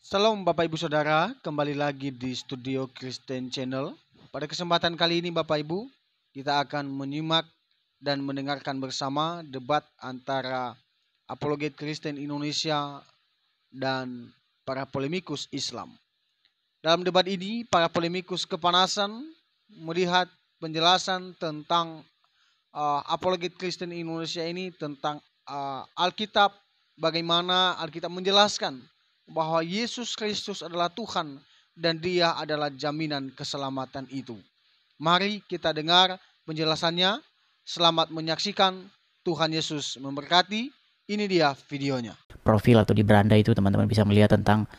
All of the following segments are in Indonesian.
Salam Bapak Ibu Saudara, kembali lagi di Studio Kristen Channel. Pada kesempatan kali ini Bapak Ibu, kita akan menyimak dan mendengarkan bersama debat antara apologet Kristen Indonesia dan para polemikus Islam. Dalam debat ini, para polemikus kepanasan melihat penjelasan tentang apologet Kristen Indonesia ini tentang Alkitab, bagaimana Alkitab menjelaskan bahwa Yesus Kristus adalah Tuhan dan Dia adalah jaminan keselamatan itu. Mari kita dengar penjelasannya. Selamat menyaksikan. Tuhan Yesus memberkati. Ini dia videonya. Profil atau di beranda itu teman-teman bisa melihat tentang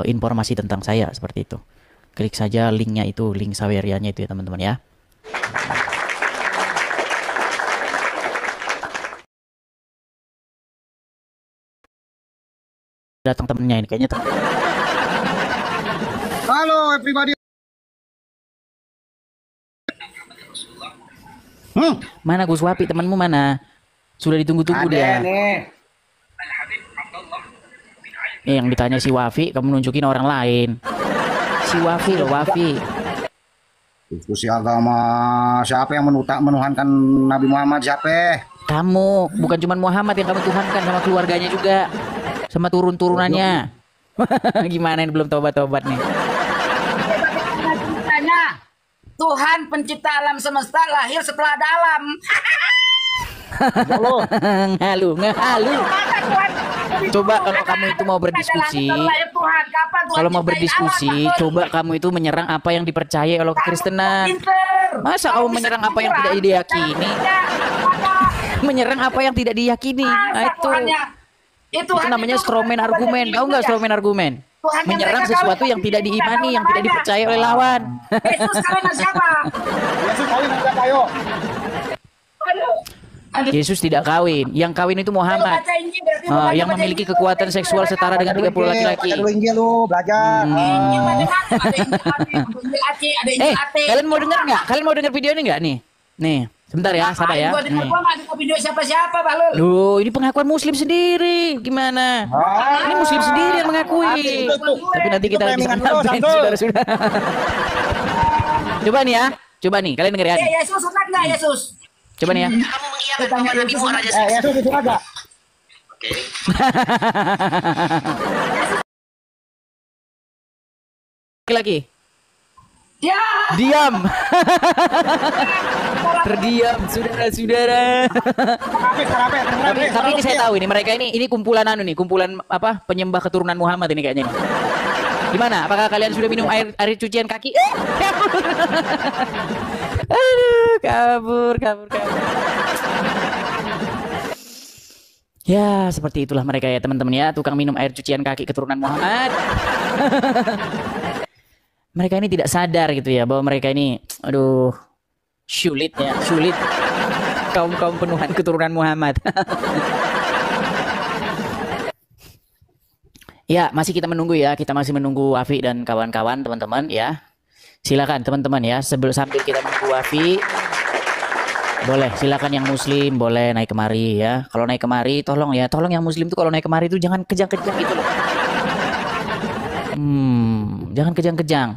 informasi tentang saya seperti itu. Klik saja linknya itu, link Sawerianya itu ya teman-teman ya. Datang temennya ini kayaknya Halo everybody. Mana Gus Wapi, temanmu mana? Sudah ditunggu-tunggu dia. Nih. Yang ditanya si Wafi, kamu nunjukin orang lain. Si Wafi loh, Wafi. Diskusi agama, siapa yang menuhankan Nabi Muhammad, siapa? Kamu, bukan cuma Muhammad yang kamu tuhankan, sama keluarganya juga. Sama turun-turunannya. Gimana ini belum tobat-tobat nih? Tuhan pencipta alam semesta lahir setelah dalam. Ngalu. Coba kalau kamu itu mau berdiskusi, coba kamu itu menyerang apa yang dipercaya oleh kekristenan. Masa kamu menyerang apa yang tidak diyakini? Menyerang apa yang tidak diyakini. Nah, itu namanya strawman argumen. Tahu nggak strawman argumen? Menyerang sesuatu yang tidak diimani, yang tidak dipercaya oleh lawan. Yesus kawin sama siapa? Yesus kawin sama siapa, yo? Yesus tidak kawin. Yang kawin itu Muhammad. Yang memiliki kekuatan seksual setara dengan 30 laki-laki. Belajar. Kalian mau dengar nggak? Kalian mau dengar video ini nggak nih? Nih, sebentar ya, sabar ya. Video siapa-siapa, Bahlul. Loh, ini pengakuan Muslim sendiri. Gimana? Ini Muslim sendiri yang mengakui. Tapi nanti kita bisa ngambil saudara-saudara. Coba nih ya. Coba nih, kalian dengar ya. Yesus sunat nggak Yesus? Coba nih ya. Kamu mengiyakan bahwa Nabi Muhammad Raja Seks. Yesus itu ada. Oke. Lagi. Ya. Diam. Terdiam, saudara-saudara. Tapi ini saya tahu ini mereka ini kumpulan kumpulan apa penyembah keturunan Muhammad ini kayaknya. Gimana? Apakah kalian sudah minum air cucian kaki? Aduh, kabur. Ya, seperti itulah mereka ya teman-teman ya, tukang minum air cucian kaki keturunan Muhammad. Mereka ini tidak sadar gitu ya bahwa mereka ini, aduh, sulit. Kaum penuhan keturunan Muhammad. Ya, masih kita menunggu ya, kita masih menunggu Wafi dan kawan-kawan teman-teman ya. Silakan teman-teman ya, sambil kita menunggu Wafi, boleh silakan yang Muslim boleh naik kemari ya. Kalau naik kemari tolong yang Muslim tuh kalau naik kemari itu jangan kejang-kejang gitu loh. Jangan kejang-kejang.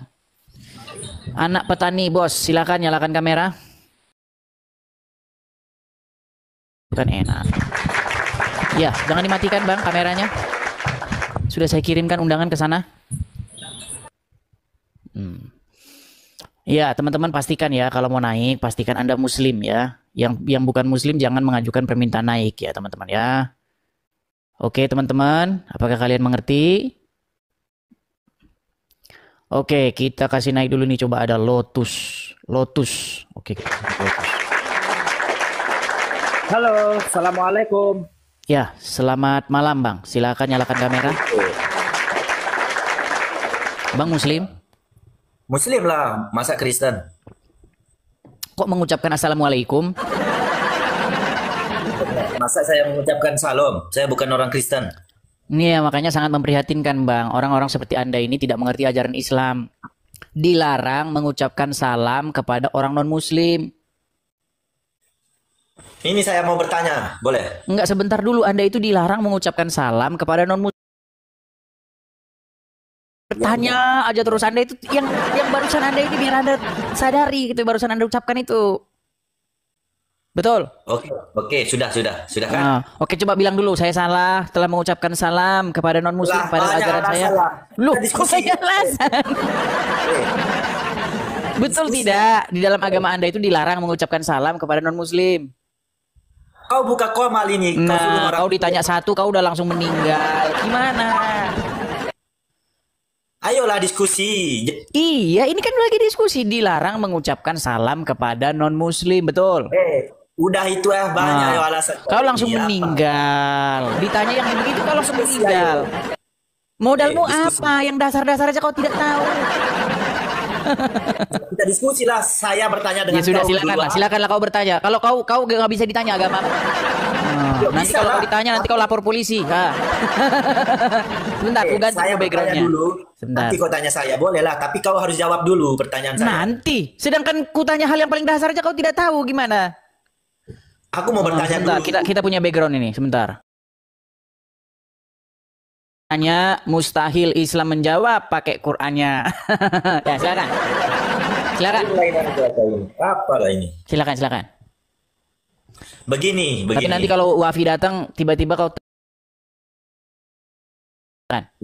Anak petani bos, silakan nyalakan kamera. Bukan enak. Ya, jangan dimatikan bang kameranya. Sudah saya kirimkan undangan ke sana. Ya, teman-teman pastikan ya kalau mau naik, pastikan Anda Muslim ya. Yang bukan Muslim jangan mengajukan permintaan naik ya, teman-teman ya. Oke, teman-teman, apakah kalian mengerti? Oke, kita kasih naik dulu nih, coba ada Lotus. Oke, kita kasih Lotus. Halo, assalamualaikum. Ya, selamat malam bang. Silakan nyalakan kamera. Bang Muslim? Muslim lah, masa Kristen? Kok mengucapkan assalamualaikum? Masa saya mengucapkan salam? Saya bukan orang Kristen. Ini ya makanya sangat memprihatinkan bang. Orang-orang seperti Anda ini tidak mengerti ajaran Islam. Dilarang mengucapkan salam kepada orang non-Muslim. Ini saya mau bertanya, boleh? Enggak, sebentar dulu. Anda itu dilarang mengucapkan salam kepada non-Muslim. Bertanya aja terus. Anda itu yang barusan Anda ini biar Anda sadari gitu, barusan Anda ucapkan itu. Betul? Oke, sudah kan? Nah, oke, coba bilang dulu saya salah telah mengucapkan salam kepada non-muslim pada ajaran saya. Loh, kok saya alasan? Betul tidak? Di dalam agama Anda itu dilarang mengucapkan salam kepada non-muslim. Kau buka komal ini. Nah, kau ditanya satu, kau udah langsung meninggal. Gimana? Ayolah diskusi. Iya, ini kan lagi diskusi. Dilarang mengucapkan salam kepada non-muslim, betul? Udah itu banyak ya alasan. Kau langsung meninggal. Ditanya yang begitu, kau langsung meninggal. Modalmu apa? Yang dasar-dasar aja kau tidak tahu. Kita diskusi lah. Saya bertanya dengan Ya sudah, kau. silakanlah kau bertanya. Kalau kau nggak bisa ditanya agama. Nanti kalau kau ditanya, nanti kau lapor polisi. Sebentar, aku ganti backgroundnya. Sebentar. Nanti kau tanya saya, boleh lah. Tapi kau harus jawab dulu pertanyaan saya. Nanti. Sedangkan ku tanya hal yang paling dasar aja kau tidak tahu, gimana? Aku mau bertanya Sebentar, dulu. kita punya background ini. Sebentar. Tanya mustahil Islam menjawab pakai Qur'annya. Ya, silakan. Apa lah ini? Silakan. Begini. Tapi nanti kalau Wafi datang, tiba-tiba kau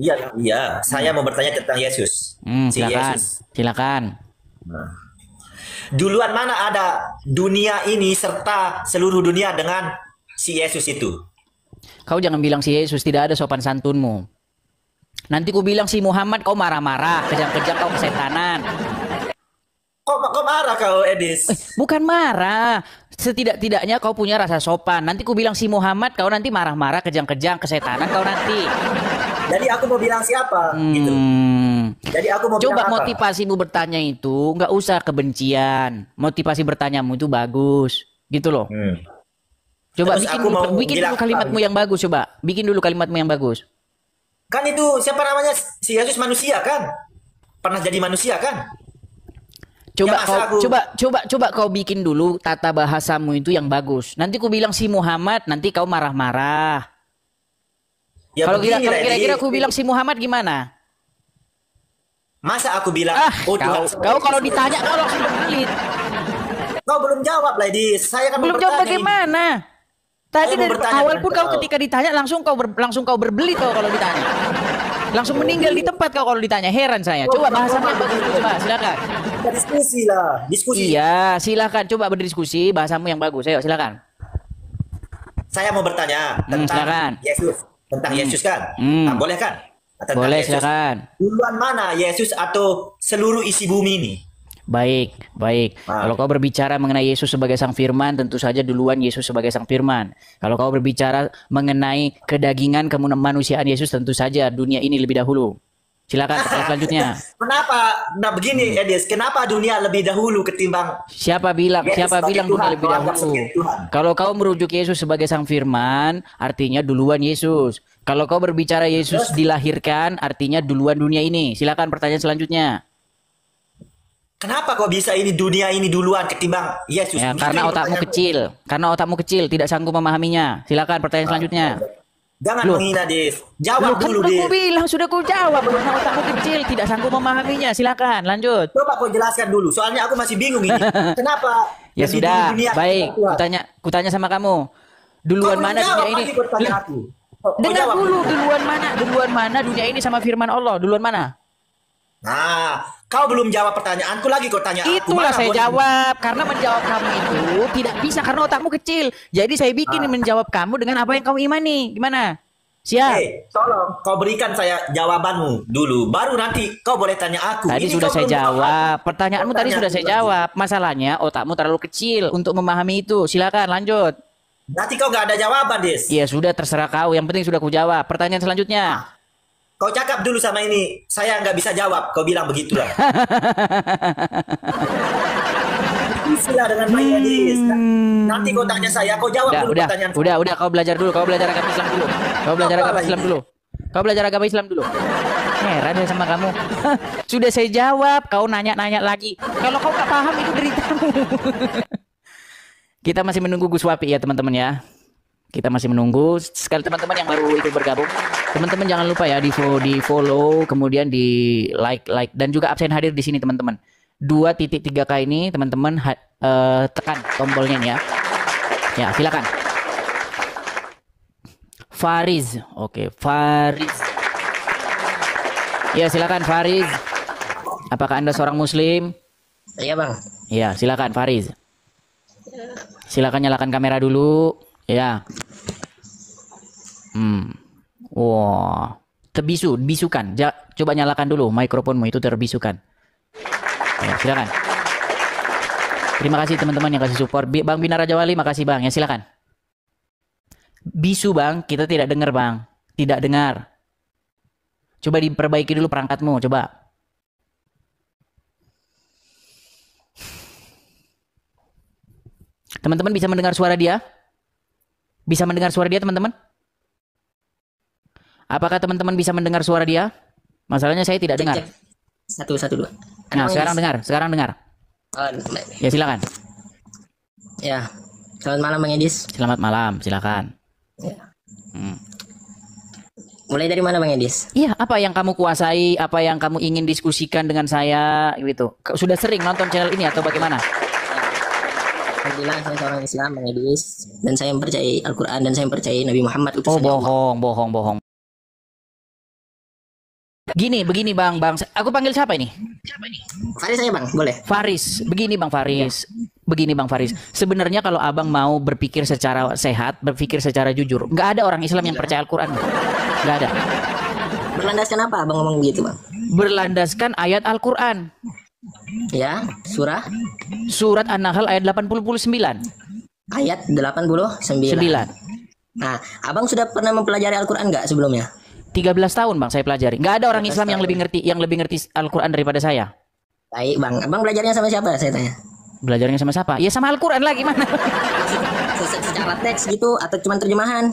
Iya. Saya mau bertanya tentang Yesus. Silakan. Nah. Duluan mana ada dunia ini serta seluruh dunia dengan si Yesus itu? Kau jangan bilang si Yesus, tidak ada sopan santunmu. Nanti ku bilang si Muhammad, kau marah-marah, kejam-kejam, kau kesetanan. Kok marah kau, Edis? Bukan marah. Setidak-tidaknya kau punya rasa sopan. Nanti ku bilang si Muhammad, kau nanti marah-marah, kejang-kejang, kesetanan kau nanti. Jadi aku mau bilang siapa? Gitu. Jadi aku mau Coba bilang apa? motivasimu bertanya itu nggak usah kebencian. Motivasi bertanyamu itu bagus, gitu loh. Coba Terus bikin dulu kalimatmu yang bagus. Coba bikin dulu kalimatmu yang bagus. Kan itu siapa namanya? Si Yesus manusia kan? Pernah jadi manusia kan? Coba kau bikin dulu tata bahasamu itu yang bagus. Nanti ku bilang si Muhammad, nanti kau marah-marah. Ya Kalau kira-kira Lady. aku bilang si Muhammad gimana? Masa aku bilang? Kau kalau ditanya kau langsung berbelit. Kau belum jawab, Lady. Saya kan Belum jawab bagaimana? Tadi dari awal pun kau ketika ditanya langsung kau berbelit kalau ditanya. Langsung meninggal di tempat kau kalau ditanya. Heran saya. Coba bahasanya bagus dulu, coba silakan. Kita diskusi lah. Diskusi. Iya, silakan coba berdiskusi bahasamu yang bagus. Ayo silakan. Saya mau bertanya tentang Yesus. Tentang Yesus kan? Nah, boleh kan? Boleh, silakan. Duluan mana Yesus atau seluruh isi bumi ini? Baik. Kalau kau berbicara mengenai Yesus sebagai sang firman, tentu saja duluan Yesus sebagai sang firman. Kalau kau berbicara mengenai kedagingan kemanusiaan Yesus, tentu saja dunia ini lebih dahulu. Silakan selanjutnya. Kenapa? Nah begini, Edis, kenapa dunia lebih dahulu ketimbang? Siapa bilang dunia lebih dahulu? Kalau kau merujuk Yesus sebagai sang firman, artinya duluan Yesus. Kalau kau berbicara Yesus dilahirkan, artinya duluan dunia ini. Silakan pertanyaan selanjutnya. Kenapa kok bisa ini dunia ini duluan ketimbang Yesus? Ya, karena otakmu kecil. Karena otakmu kecil, tidak sanggup memahaminya. Silakan pertanyaan selanjutnya. Jangan menghina, Dis. Jawab dulu, Dis. Aku bilang sudah ku jawab. Karena otakmu kecil, tidak sanggup memahaminya. Silakan, lanjut. Coba kau jelaskan dulu. Soalnya aku masih bingung ini. Kenapa? Ya sudah, baik. Kutanya sama kamu. Duluan mana dunia ini? Dengar dulu, duluan mana dunia ini sama firman Allah? Duluan mana? Nah, kau belum jawab pertanyaanku lagi, kau tanya aku. Itulah saya jawab. Karena menjawab kamu itu tidak bisa karena otakmu kecil. Jadi saya bikin menjawab kamu dengan apa yang kamu imani. Gimana? Siap. Tolong kau berikan saya jawabanmu dulu. Baru nanti kau boleh tanya aku. Tadi sudah saya jawab. Pertanyaanmu tadi sudah saya jawab. Masalahnya otakmu terlalu kecil untuk memahami itu. Silakan lanjut. Nanti kau nggak ada jawaban, Dis. Ya sudah, terserah kau. Yang penting sudah ku jawab. Pertanyaan selanjutnya. Kau cakap dulu sama ini, saya nggak bisa jawab. Kau bilang begitulah. Diskusilah dengan baik, Dis. Nanti kau tanya saya, kau jawab dulu pertanyaan. Udah, kau belajar dulu. Kau belajar agama Islam dulu. Kau belajar agama Islam dulu. Heran ya sama kamu. Sudah saya jawab, kau nanya-nanya lagi. Kalau kau nggak paham itu deritamu. Kita masih menunggu Gus Wapi ya teman-teman ya. Kita masih menunggu. Sekali teman-teman yang baru itu bergabung, teman-teman jangan lupa ya di follow, kemudian di like dan juga absen hadir di sini teman-teman. 2.3K ini teman-teman tekan tombolnya nih ya. Ya, silakan. Fariz. Oke, Fariz. Ya, silakan Fariz. Apakah Anda seorang muslim? Iya bang. Ya, silakan Fariz. Silakan nyalakan kamera dulu. Ya. Wah, terbisukan. Coba nyalakan dulu mikrofonmu, itu terbisukan. Ya, silakan. Terima kasih teman-teman yang kasih support. Bang Bina Raja Wali, makasih Bang. Ya, silakan. Bisu Bang, kita tidak dengar Bang. Tidak dengar. Coba diperbaiki dulu perangkatmu, coba. Teman-teman bisa mendengar suara dia? Bisa mendengar suara dia teman-teman? Apakah teman-teman bisa mendengar suara dia? Masalahnya saya tidak dengar. Satu, dua. Nah, sekarang dengar. Oh, ya silakan. ya, selamat malam Bang Edis. Selamat malam, silakan. Ya. Mulai dari mana Bang Edis? Iya, apa yang kamu kuasai, apa yang kamu ingin diskusikan dengan saya, gitu. Sudah sering nonton channel ini atau bagaimana? Alhamdulillah saya seorang Islam Bang Edis, dan saya mempercayai Al-Quran dan saya mempercayai Nabi Muhammad utusan Allah. Bohong. Begini Bang, aku panggil siapa ini? Faris saya Bang, boleh? Faris, begini Bang Faris. Begini Bang Faris, sebenarnya kalau abang mau berpikir secara sehat, berpikir secara jujur, nggak ada orang Islam yang percaya Al-Quran. Nggak ada. Berlandaskan apa Abang ngomong begitu Bang? Berlandaskan ayat Al-Quran. Ya, Surat An-Nahl ayat 89. Ayat 89. Nah, Abang sudah pernah mempelajari Al-Quran nggak sebelumnya? 13 tahun Bang saya pelajari. Nggak ada orang Islam yang lebih ngerti Al-Quran daripada saya. Baik Bang, Abang belajarnya sama siapa saya tanya? Belajarnya sama siapa? Ya sama Al-Quran lah, gimana? Secara teks gitu atau cuma terjemahan?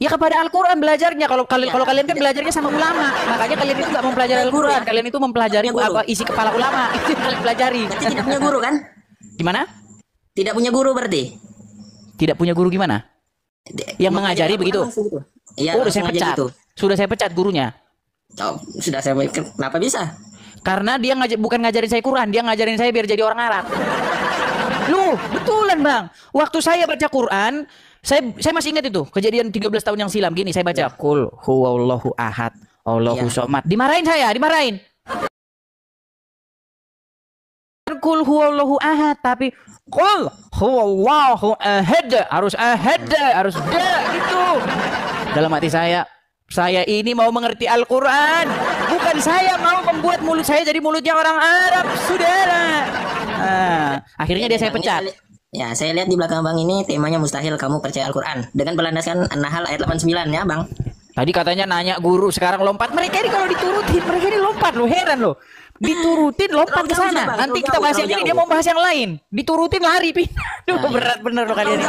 Ya kepada Al-Quran belajarnya. Kalau kalian kan belajarnya sama ulama. Makanya kalian itu nggak mempelajari Al-Quran. Kalian itu mempelajari apa isi kepala ulama. Itu yang kalian pelajari. Berarti tidak punya guru kan? Gimana? Tidak punya guru berarti? Tidak punya guru gimana? Yang mengajari begitu? Iya, udah saya pecat. Gitu. Sudah saya pecat gurunya. Oh, sudah saya kenapa bisa? Karena dia bukan ngajarin saya Quran, dia ngajarin saya biar jadi orang Arab. Loh, betulan Bang. Waktu saya baca Quran, saya masih ingat itu kejadian 13 tahun yang silam. Gini saya baca, Qul huwallahu ahad, Allahu somad. Dimarahin saya, dimarahin. Qul huwallahu ahad, tapi Qul huwallahu ahad, harus gitu. Dalam hati saya ini mau mengerti Al-Quran, bukan saya mau membuat mulut saya jadi mulutnya orang Arab, saudara. Akhirnya dia saya pecat. Ya, saya lihat di belakang Bang ini temanya mustahil kamu percaya Al-Quran dengan berlandaskan An-Nahl ayat 89 ya Bang. Tadi katanya nanya guru, sekarang lompat. Mereka ini kalau diturutin, mereka ini lompat loh, heran loh. Diturutin lompat ke sana. Nanti kita bahas yang ini, dia mau bahas yang lain. Diturutin lari pindah. Duh, berat bener loh kalian ini.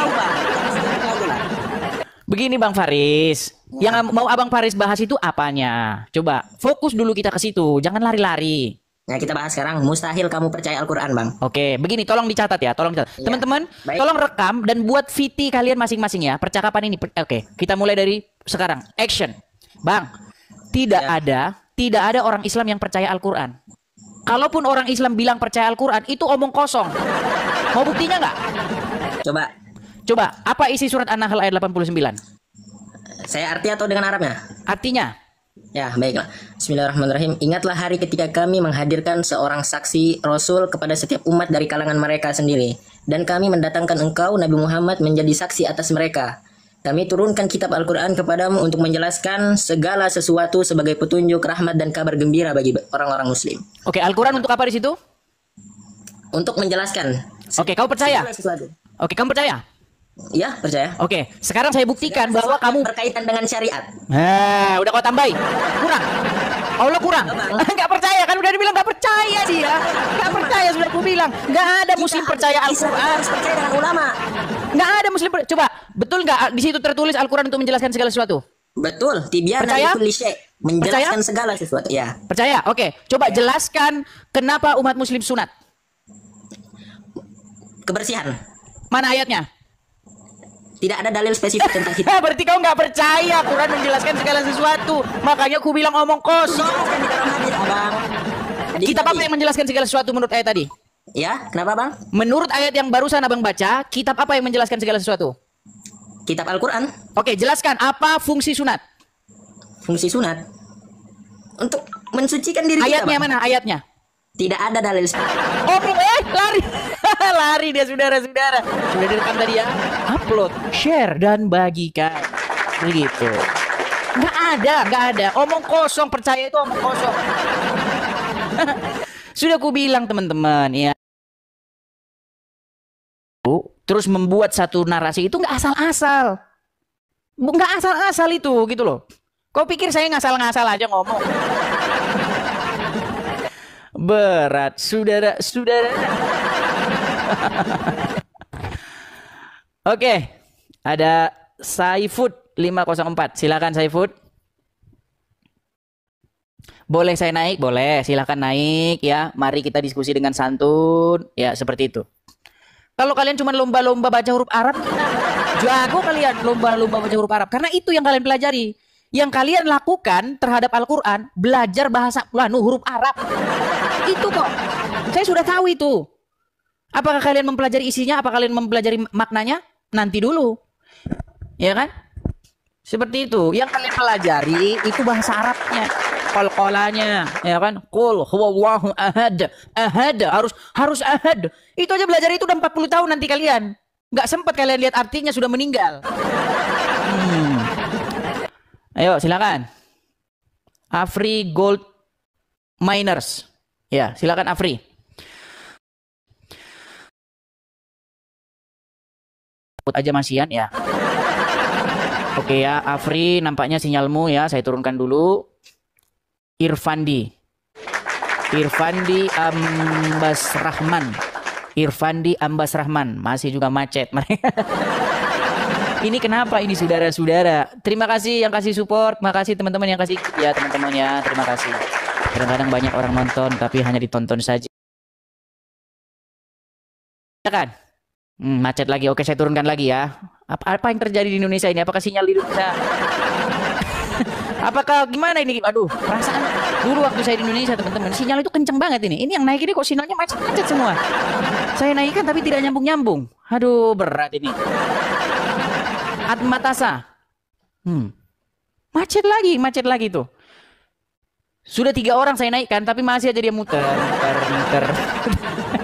Begini Bang Faris, yang mau Abang Faris bahas itu apanya? Coba fokus dulu kita ke situ, jangan lari-lari. Nah, kita bahas sekarang mustahil kamu percaya Al-Quran Bang. Oke, begini tolong dicatat ya, tolong dicatat. Ya. Teman-teman, tolong rekam dan buat VT kalian masing-masing ya, percakapan ini. Oke, kita mulai dari sekarang. Action. Bang, tidak ada orang Islam yang percaya Al-Quran. Kalaupun orang Islam bilang percaya Al-Quran, itu omong kosong. Mau buktinya nggak? Coba, apa isi surat An-Nahl ayat 89? Saya arti atau dengan Arabnya? Artinya? Ya, baiklah. Bismillahirrahmanirrahim. Ingatlah hari ketika kami menghadirkan seorang saksi Rasul kepada setiap umat dari kalangan mereka sendiri. Dan kami mendatangkan engkau, Nabi Muhammad, menjadi saksi atas mereka. Kami turunkan kitab Al-Quran kepadamu untuk menjelaskan segala sesuatu sebagai petunjuk, rahmat, dan kabar gembira bagi orang-orang muslim. Oke, Al-Quran untuk apa di situ? Untuk menjelaskan. Oke, kau percaya? Oke, kamu percaya? Iya, percaya. Oke, sekarang saya buktikan bahwa kamu berkaitan dengan syariat. Udah kau tambahin. Kurang. Allah kurang. Enggak percaya kan, udah dibilang enggak percaya dia. Enggak percaya sudah aku bilang. Enggak ada muslim percaya Al-Quran. Percaya dengan ulama. Enggak ada muslim. Coba, betul enggak di situ tertulis Al-Quran untuk menjelaskan segala sesuatu? Betul. Tibyana likulli syai'. Menjelaskan segala sesuatu. Ya. Percaya? Oke. Coba jelaskan kenapa umat muslim sunat. Kebersihan. Mana ayatnya? Tidak ada dalil spesifik tentang kitab. Berarti kau nggak percaya Quran menjelaskan segala sesuatu. Makanya aku bilang omong kosong. Dijelaskan di dalam hadis, Abang. Hadis Kitab tadi. apa yang menjelaskan segala sesuatu menurut ayat tadi? Ya, kenapa, Bang? Menurut ayat yang barusan abang baca, kitab apa yang menjelaskan segala sesuatu? Kitab Al-Quran, Oke, jelaskan apa fungsi sunat. fungsi sunat untuk mensucikan diri kita, Ayatnya Bang. mana ayatnya? Tidak ada dalil. Omong lari. Lari dia saudara-saudara. Sudah direkam tadi ya? Upload, share dan bagikan. Begitu. Nggak ada. Omong kosong, percaya itu omong kosong. Sudah ku bilang teman-teman ya. Terus membuat satu narasi itu nggak asal-asal. Nggak asal-asal itu gitu loh. Kau pikir saya ngasal-ngasal aja ngomong? Berat, saudara-saudara. Oke, ada Saifud 504. Silakan Saifud. Boleh saya naik? Boleh, silakan naik ya. Mari kita diskusi dengan santun. Ya, seperti itu. Kalau kalian cuma lomba-lomba baca huruf Arab, jago kalian lomba-lomba baca huruf Arab. Karena itu yang kalian pelajari. Yang kalian lakukan terhadap Al-Quran, belajar bahasa huruf Arab. Itu kok. Saya sudah tahu itu. Apakah kalian mempelajari isinya? Apa kalian mempelajari maknanya? Nanti dulu. Ya kan? Seperti itu. Yang kalian pelajari itu bahasa Arabnya. Qalqalanya, ya kan? Qul huwallahu ahad. Ahad harus ahad. Itu aja belajar itu udah 40 tahun nanti kalian. Nggak sempat kalian lihat artinya sudah meninggal. Ayo silakan. Afri Gold Miners. Ya, silakan Afri. Put aja Masian ya. Oke ya, Afri nampaknya sinyalmu ya, saya turunkan dulu. Irfandi Ambas Rahman masih juga macet mereka. Ini kenapa ini saudara-saudara? Terima kasih yang kasih support, makasih teman-teman yang kasih ya teman-teman ya, terima kasih. Kadang-kadang banyak orang nonton tapi hanya ditonton saja. Ya kan? Macet lagi. Oke, saya turunkan lagi ya. Apa yang terjadi di Indonesia ini? Apakah sinyal di Indonesia? Apakah gimana ini? Aduh, perasaan dulu waktu saya di Indonesia teman-teman, sinyal itu kenceng banget ini. Ini yang naik ini kok sinyalnya macet-macet semua. Saya naikkan tapi tidak nyambung-nyambung. Aduh, berat ini. Atmatasa. Macet lagi tuh. Sudah 3 orang saya naikkan tapi masih aja dia muter.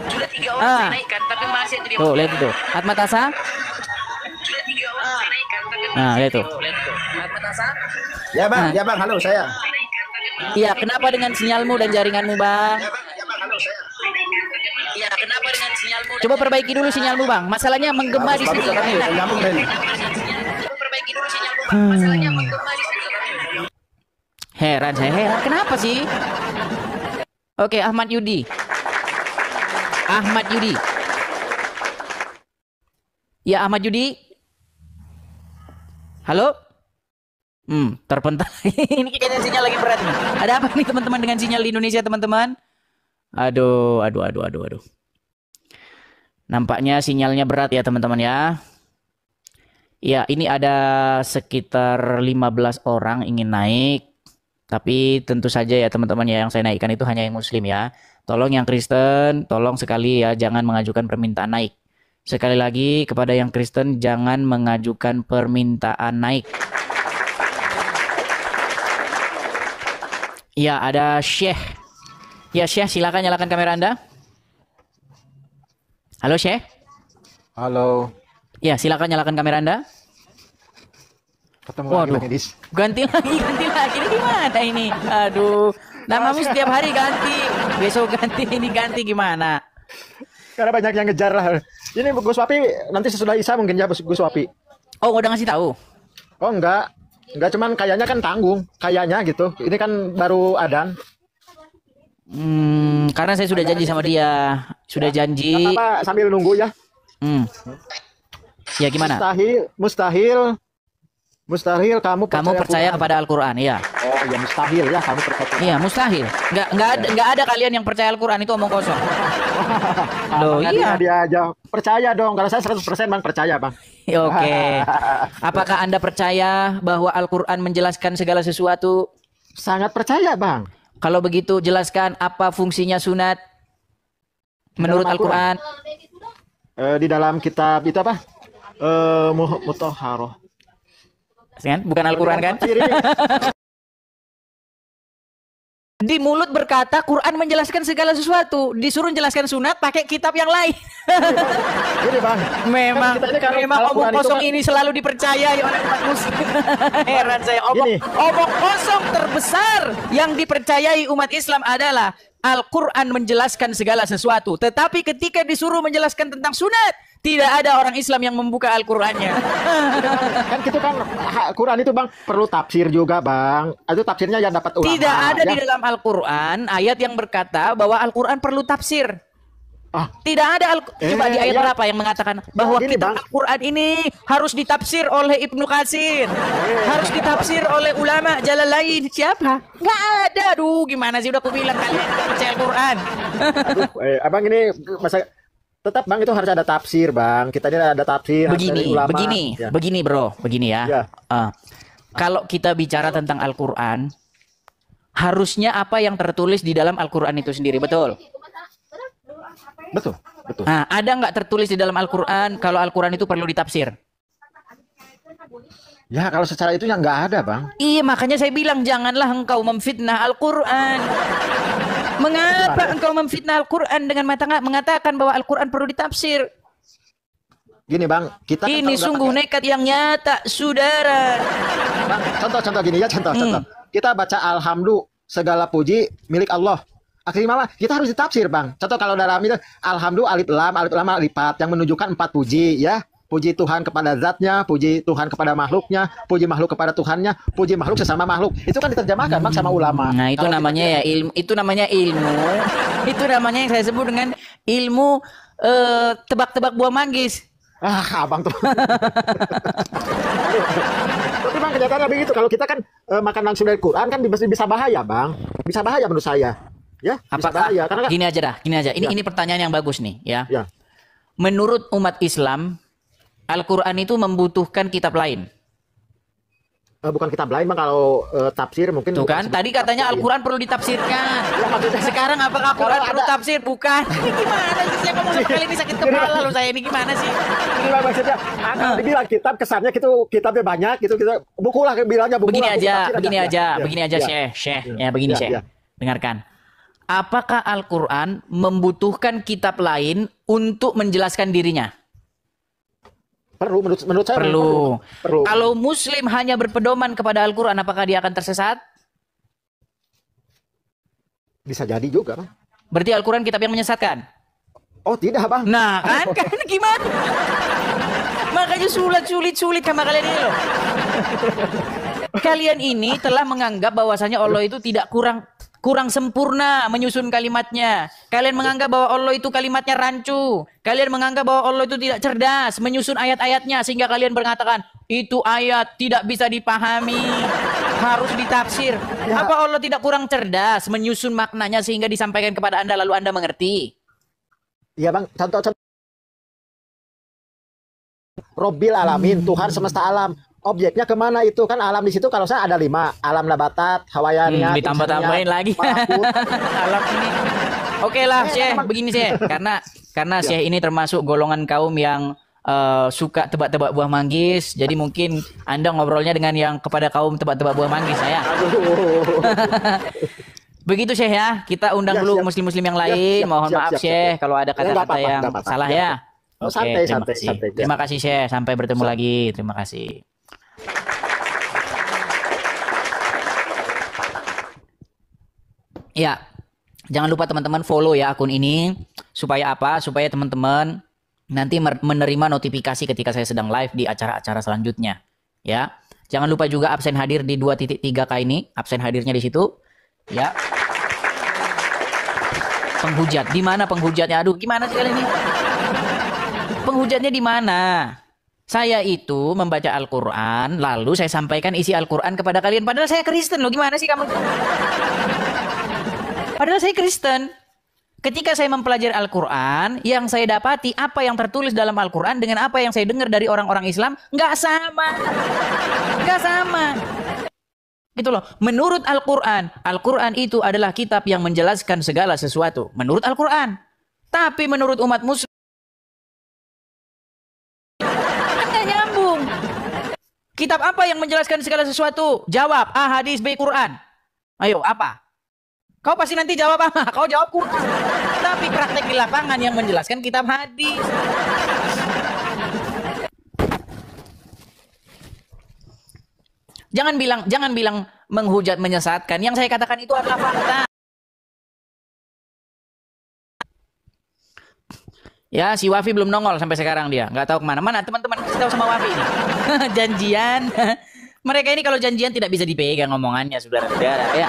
Sudah 3 orang saya naikkan tapi masih aja dia muter. Tuh, lihat itu. Atmatasa. Sudah 3 orang saya naikkan tapi masih lihat tuh. Atmatasa. Ya bang, ya bang, halo saya. Iya, kenapa dengan sinyalmu dan jaringanmu, Bang? Iya, kenapa dengan sinyalmu? Coba perbaiki dulu sinyalmu, Bang. Masalahnya menggema di sini. Coba perbaiki dulu sinyalmu, Bang. Masalahnya menggema di sini. Heran, saya heran. Kenapa sih? Oke, Ahmad Yudi. Ya, Ahmad Yudi. Halo? Terpental. Ini kayaknya sinyal lagi berat nih. Ada apa nih teman-teman dengan sinyal di Indonesia, teman-teman? Aduh. Nampaknya sinyalnya berat ya, teman-teman ya. Ya, ini ada sekitar 15 orang ingin naik. Tapi tentu saja ya, teman-teman ya, yang saya naikkan itu hanya yang muslim ya. Tolong yang Kristen, tolong sekali ya, jangan mengajukan permintaan naik. Sekali lagi, kepada yang Kristen, jangan mengajukan permintaan naik. Ya, ada Syekh. Ya, Syekh, silakan nyalakan kamera Anda. Halo, Syekh. Halo. Ya, silakan nyalakan kamera Anda. Ketemu Waduh. lagi, Medis. Ganti lagi. Ini gimana ini? Aduh. Namamu setiap hari ganti. Besok ganti gimana? Karena banyak yang ngejar lah. Ini Gus Wapi nanti sesudah Isa mungkin ya Gus Wapi. Oh, udah ngasih tahu. Oh enggak cuman kayaknya kan tanggung, kayaknya gitu. Ini kan baru adan. Karena saya sudah janji sama dia. Sudah janji. Apa sambil nunggu ya. Ya gimana? Mustahil Mustahil kamu Kamu percaya Quran. kepada Al-Quran, iya. Oh ya mustahil ya kamu percaya. Iya, mustahil. Nggak ada kalian yang percaya Al-Quran, itu omong kosong. Loh, Makanya iya. dia aja. Percaya dong. Kalau saya 100% Bang percaya Bang. Oke. Apakah Anda percaya bahwa Al-Quran menjelaskan segala sesuatu? Sangat percaya Bang. Kalau begitu, jelaskan apa fungsinya sunat menurut dalam Al-Quran. Di dalam kitab itu apa? Mutahharoh. Kan? Bukan Al-Quran kan? Di mulut berkata Quran menjelaskan segala sesuatu, disuruh menjelaskan sunat pakai kitab yang lain. Gini Bang. Memang Kita ini kalau omong Quran itu kosong kan- ini selalu dipercayai oleh umat muslim. Heran saya, Gini. omong kosong terbesar yang dipercayai umat Islam adalah Al-Quran menjelaskan segala sesuatu. Tetapi ketika disuruh menjelaskan tentang sunat, tidak ada orang Islam yang membuka Al-Qurannya. Kan gitu kan Quran itu Bang perlu tafsir juga Bang. Itu tafsirnya yang dapat ulama. Tidak ada ya. di dalam Al-Quran ayat yang berkata bahwa Al-Quran perlu tafsir. Ah. Tidak ada coba di ayat ya. berapa yang mengatakan bahwa Gini, kitab Bang. Al-Quran ini harus ditafsir oleh Ibnu Katsir, harus ditafsir oleh ulama Jalalain. Siapa? Nggak ada. Aduh, gimana sih, udah aku bilang kalian tidak percaya Al-Quran. Abang ini masa tetap Bang itu harus ada tafsir Bang. Kita ini ada tafsir harus dari ulama. Ya. Begini bro, begini ya. Ya. Kalau kita bicara tentang Al-Quran, harusnya apa yang tertulis di dalam Al-Quran itu sendiri, betul? Betul. Nah, ada nggak tertulis di dalam Al-Quran kalau Al-Quran itu perlu ditafsir? Ya kalau secara itu ya nggak ada Bang. Iya, makanya saya bilang janganlah engkau memfitnah Al-Quran. Mengapa engkau memfitnah Al-Quran dengan mengatakan bahwa Al-Quran perlu ditafsir? Gini Bang, kita kan Ini kalau sungguh nggak nekat yang nyata, saudara. pakai- Bang, contoh gini ya, contoh. Kita baca alhamdulillah segala puji milik Allah. Akhirnya mah kita harus ditafsir Bang. Contoh kalau dalam itu alhamdulillah alif lam lipat yang menunjukkan 4 puji ya. Puji Tuhan kepada zatnya, puji Tuhan kepada makhluknya, puji makhluk kepada Tuhannya, puji makhluk sesama makhluk. Itu kan diterjemahkan Bang sama ulama. Nah, itu Kalau namanya ya ilmu. Itu namanya ilmu. Itu namanya yang saya sebut dengan ilmu tebak-tebak buah manggis. Abang tuh. Tapi Bang kenyataannya begitu. Kalau kita kan makan langsung dari Quran kan bisa bahaya Bang. Bisa bahaya menurut saya. Ya, bisa Apakah bahaya karena kan, gini aja dah, gini aja. Ini Ya. ini pertanyaan yang bagus nih, ya. ya. Menurut umat Islam, Al-Quran itu membutuhkan kitab lain. Bukan kitab lain Bang kalau tafsir mungkin Tuh bukan kan, tadi katanya Al-Quran perlu ditafsirkan. Sekarang apakah Al-Quran Kalau perlu ada- tafsir? Bukan. Ini gimana sih? Saya ngomong sekali ini sakit kepala loh saya ini, gimana sih? Ini Bang maksudnya kalau dibilang kitab kesannya gitu kitabnya banyak gitu kita buku lah bilangnya buku Begini lah, buku aja, tafsir begini aja, Ya, begini aja, ya. Syekh. Ya, begini, Ya, Syekh. ya. Dengarkan. Apakah Al-Quran membutuhkan kitab lain untuk menjelaskan dirinya? Perlu menurut saya Perlu. perlu. Kalau Muslim hanya berpedoman kepada Al-Quran, apakah dia akan tersesat? Bisa jadi juga Bang. Berarti Al-Quran kitab yang menyesatkan. Oh tidak Bang. Nah, kan gimana? Makanya sulit sama kalian ini loh. Kalian ini telah menganggap bahwasanya Allah itu tidak kurang sempurna menyusun kalimatnya. Kalian menganggap bahwa Allah itu kalimatnya rancu. Kalian menganggap bahwa Allah itu tidak cerdas menyusun ayat-ayatnya sehingga kalian mengatakan itu ayat tidak bisa dipahami, harus ditafsir. Ya. Apa Allah tidak kurang cerdas menyusun maknanya sehingga disampaikan kepada Anda lalu Anda mengerti? Iya Bang, contoh Robbil alamin, Tuhan semesta alam. Objeknya kemana itu kan alam di situ kalau saya ada 5 alam nabatat, hawayaniyat, Ditambah-tambahin insaniat, lagi. malakut. Alam ini. Oke lah, Syekh, begini Syekh. Karena Syekh ini termasuk golongan kaum yang suka tebak-tebak buah manggis. Jadi mungkin Anda ngobrolnya dengan yang kepada kaum tebak-tebak buah manggis saya. Aduh. Begitu Syekh ya. Kita undang Ya, dulu siap. muslim-muslim yang Ya, lain. siap, Mohon siap, maaf siap, Syekh siap. kalau ada Ya, kata-kata nggak apa-apa, yang nggak apa-apa. salah Ya. ya. Oh, Oke, santai, terima santai, kasih. santai, ya. Terima kasih Syekh. Sampai bertemu lagi. Terima kasih. Ya, jangan lupa teman-teman follow ya akun ini supaya apa? Supaya teman-teman nanti menerima notifikasi ketika saya sedang live di acara-acara selanjutnya. Ya, jangan lupa juga absen hadir di 2.3K ini, absen hadirnya di situ. Ya. Penghujat, di mana penghujatnya? Aduh, gimana sih kali ini? Penghujatnya di mana? Saya itu membaca Al-Quran, lalu saya sampaikan isi Al-Quran kepada kalian. Padahal saya Kristen loh, gimana sih kamu? Padahal saya Kristen. Ketika saya mempelajari Al-Quran, yang saya dapati apa yang tertulis dalam Al-Quran dengan apa yang saya dengar dari orang-orang Islam, nggak sama. Nggak sama. Gitu loh. Menurut Al-Quran, Al-Quran itu adalah kitab yang menjelaskan segala sesuatu. Menurut Al-Quran. Tapi menurut umat muslim, nggak nyambung. Kitab apa yang menjelaskan segala sesuatu? Jawab, A, hadis, B, Quran. Ayo, apa? Kau pasti nanti jawab apa? Kau jawab Quran. Tapi praktek di lapangan yang menjelaskan kitab hadis. Jangan bilang menghujat, menyesatkan. Yang saya katakan itu adalah fakta. Ya, si Wafi belum nongol sampai sekarang dia. Nggak tahu kemana. Mana teman-teman kasih tahu sama Wafi ini. Janjian. Mereka ini kalau janjian tidak bisa dipegang omongannya, saudara-saudara. Ya.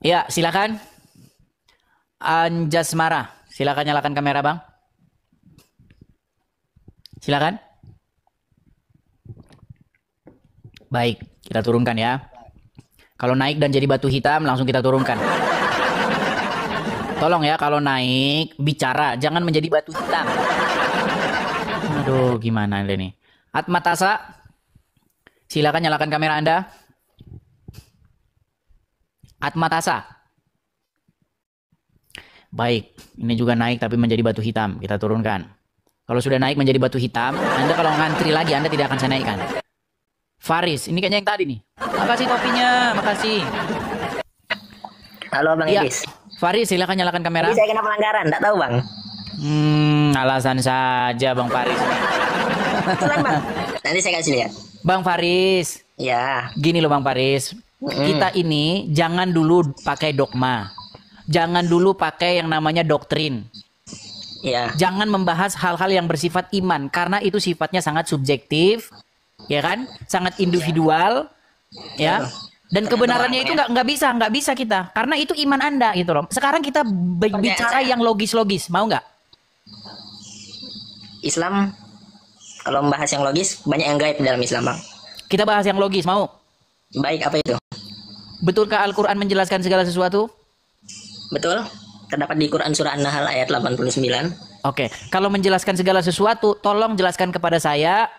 Ya, silakan. Anjasmara, silakan nyalakan kamera, Bang. Silakan. Baik, kita turunkan ya. Kalau naik dan jadi batu hitam, langsung kita turunkan. Tolong ya, kalau naik, bicara. Jangan menjadi batu hitam. Aduh, gimana ini? Atmatasa, silakan nyalakan kamera Anda. Atmatasa. Baik, ini juga naik tapi menjadi batu hitam. Kita turunkan. Kalau sudah naik menjadi batu hitam, Anda kalau ngantri lagi, Anda tidak akan saya naikkan. Faris, ini kayaknya yang tadi nih. Makasih topinya, makasih. Halo Bang Ya, Edis. Faris, silakan nyalakan kamera. Jadi saya kena pelanggaran, enggak tahu Bang. Alasan saja Bang Faris. Kebetulan Bang. Nanti saya kasih lihat. Bang Faris, Ya. gini loh Bang Faris. Kita ini jangan dulu pakai dogma. Jangan dulu pakai yang namanya doktrin. Ya. Jangan membahas hal-hal yang bersifat iman. Karena itu sifatnya sangat subjektif. Ya kan? Sangat individual. Ya. Dan kebenarannya itu nggak bisa kita. Karena itu iman Anda gitu loh. Sekarang kita bicara yang logis-logis. Mau nggak? Islam, kalau membahas yang logis, banyak yang gaib dalam Islam Bang. Kita bahas yang logis, mau? Baik, apa itu? Betulkah Al-Quran menjelaskan segala sesuatu? Betul. Terdapat di Quran Surah An-Nahl ayat 89. Oke, kalau menjelaskan segala sesuatu, tolong jelaskan kepada saya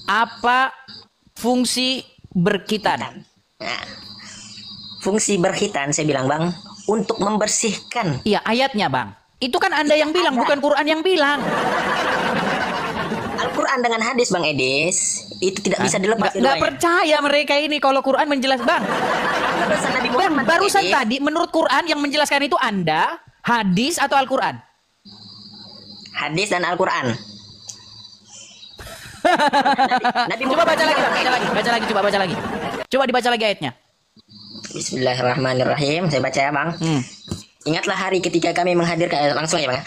apa fungsi berkhitan. Nah, fungsi berkhitan, saya bilang Bang, untuk membersihkan. Iya, ayatnya Bang. Itu kan Anda yang bilang, bukan Quran yang bilang. Al-Quran dengan hadis Bang Edis, itu tidak bisa dilepas. Nggak percaya mereka ini kalau Quran menjelaskan. Bang, barusan tadi menurut Quran yang menjelaskan itu Anda, hadis atau Al-Quran? Hadis dan Al-Quran. Coba baca lagi, coba baca lagi. Coba dibaca lagi ayatnya. Bismillahirrahmanirrahim. Saya baca ya Bang. Ingatlah hari ketika kami menghadirkan, langsung ya Bang.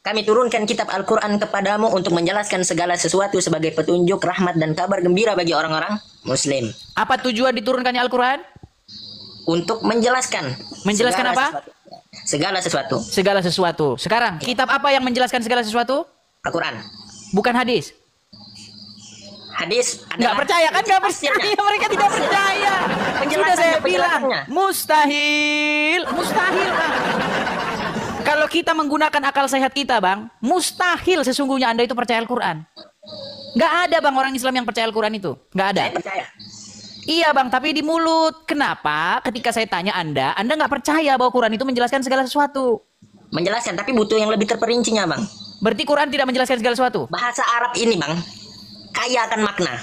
Kami turunkan kitab Al-Quran kepadamu untuk menjelaskan segala sesuatu sebagai petunjuk, rahmat, dan kabar gembira bagi orang-orang Muslim. Apa tujuan diturunkannya Al-Quran? Untuk menjelaskan. Menjelaskan segala apa? Segala sesuatu. Segala sesuatu. Sekarang, kitab apa yang menjelaskan segala sesuatu? Al-Quran. Bukan hadis. Hadis Nggak percaya kan? Nggak percaya. Mereka tidak percaya. Sudah saya bilang. Mustahil. Mustahil, Bang. Kalau kita menggunakan akal sehat kita, Bang, mustahil sesungguhnya Anda itu percaya Al-Quran. Nggak ada, Bang, orang Islam yang percaya Al-Quran itu. Nggak ada. Saya percaya. Iya, Bang, tapi di mulut. Kenapa ketika saya tanya Anda nggak percaya bahwa Quran itu menjelaskan segala sesuatu? Menjelaskan, tapi butuh yang lebih terperincinya, Bang. Berarti Quran tidak menjelaskan segala sesuatu? Bahasa Arab ini, Bang, kaya akan makna.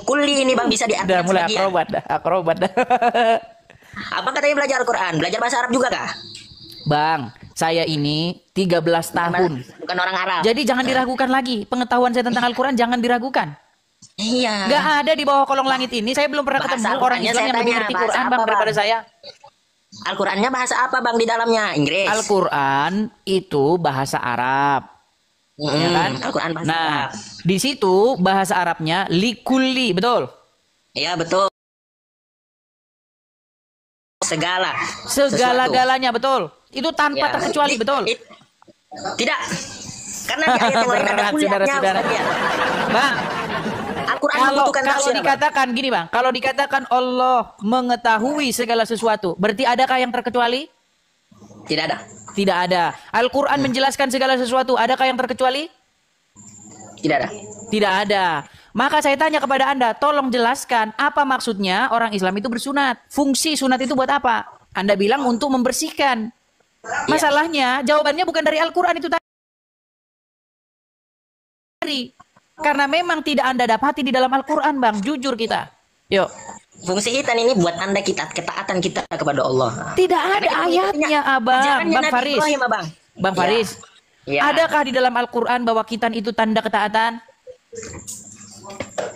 Kuli ini, Bang, bisa diartikan Udah mulai sebagian. akrobat dah. Apa katanya belajar Al-Quran? Belajar bahasa Arab juga kah? Bang, saya ini 13 tahun. Bukan orang Arab. Jadi jangan diragukan lagi. Pengetahuan saya tentang Al-Quran jangan diragukan. Iya. Nggak ada di bawah kolong langit ini. Saya belum pernah Bahasa ketemu orang Al-Qurannya Islam saya yang lebih tanya, ngerti bahasa Quran, apa, Bang, daripada Bang? saya. Al-Qurannya bahasa apa, Bang, di dalamnya? Inggris. Al-Quran itu bahasa Arab. Ya kan? Al-Quran bahasa Nah, Arab. di situ bahasa Arabnya likulli, betul? Iya, betul. Segala-galanya, betul? Itu tanpa Ya. terkecuali, betul? Tidak. Karena di ayat yang lain ada kuliahnya. Saudara-saudara. Bang, Al-Quran kalau membutuhkan kalau tafsir, Bang. dikatakan gini bang, kalau dikatakan Allah mengetahui segala sesuatu, berarti adakah yang terkecuali? Tidak ada. Tidak ada. Al-Quran menjelaskan segala sesuatu, adakah yang terkecuali? Tidak ada. Tidak ada. Maka saya tanya kepada Anda, tolong jelaskan apa maksudnya orang Islam itu bersunat. Fungsi sunat itu buat apa? Anda bilang untuk membersihkan. Masalahnya jawabannya bukan dari Al-Quran itu tadi. Karena memang tidak Anda dapati di dalam Al-Quran, Bang. Jujur kita. Yuk. Fungsi hitan ini buat Anda ketaatan kita kepada Allah. Tidak ada ayatnya, Abang. Ajarannya Bang Nabi Faris. Ibrahim, Abang. Bang Faris. Ya. Adakah di dalam Al-Quran bahwa khitan itu tanda ketaatan?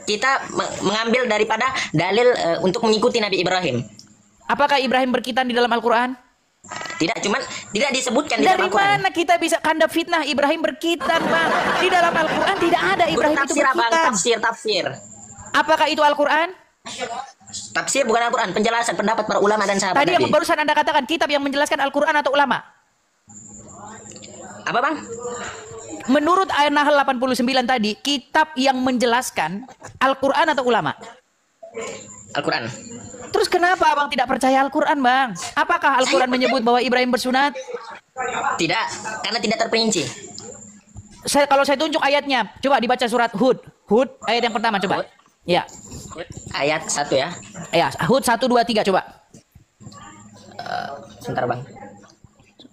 Kita mengambil daripada dalil untuk mengikuti Nabi Ibrahim. Apakah Ibrahim berkhitan di dalam Al-Quran? Tidak, cuman tidak disebutkan di Dari dalam Al-Quran. mana kita bisa kandap fitnah Ibrahim berkhitan, Bang? Di dalam Al-Quran tidak ada Ibrahim itu Tafsir, Abang. berkhitan. Tafsir. Apakah itu Al-Quran? Tafsir bukan Al-Quran. Penjelasan pendapat para ulama dan sahabat Tadi yang Nabi. barusan Anda katakan kitab yang menjelaskan Al-Quran atau ulama? Apa, Bang? Menurut ayat Nahl 89 tadi, kitab yang menjelaskan Al-Quran atau ulama? Al-Quran. Terus kenapa Abang tidak percaya Al-Quran, Bang? Apakah Al-Quran menyebut bahwa Ibrahim bersunat? Tidak, karena tidak terperinci. Kalau saya tunjuk ayatnya, coba dibaca surat Hud. Hud, ayat yang pertama, coba. Hud. Ya. Ayat 1 ya. Ya, Hud 1, 2, 3, coba. Sebentar, Bang.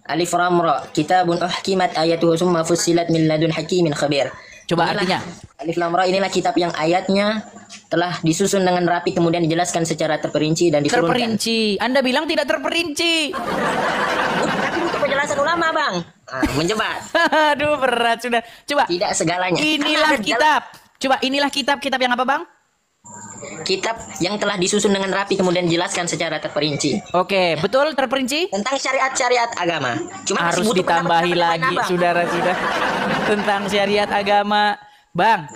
Alif Lam Ra, kitabun uhkimat ayatuhu summa fussilat min ladun hakimin khabir. Coba Inilah, artinya. Alif Lam Ra inilah kitab yang ayatnya telah disusun dengan rapi kemudian dijelaskan secara terperinci dan diturunkan. Terperinci. Anda bilang tidak terperinci. Tapi untuk penjelasan ulama, Bang. Menjebat. Aduh, berat sudah. Coba. Tidak segalanya. Inilah Karena ada kitab. Coba, inilah kitab yang apa, Bang? kitab yang telah disusun dengan rapi kemudian dijelaskan secara terperinci Oke, betul terperinci? tentang syariat-syariat agama. Cuma Harus ditambahi lagi, saudara-saudara. Tentang syariat agama. Bang,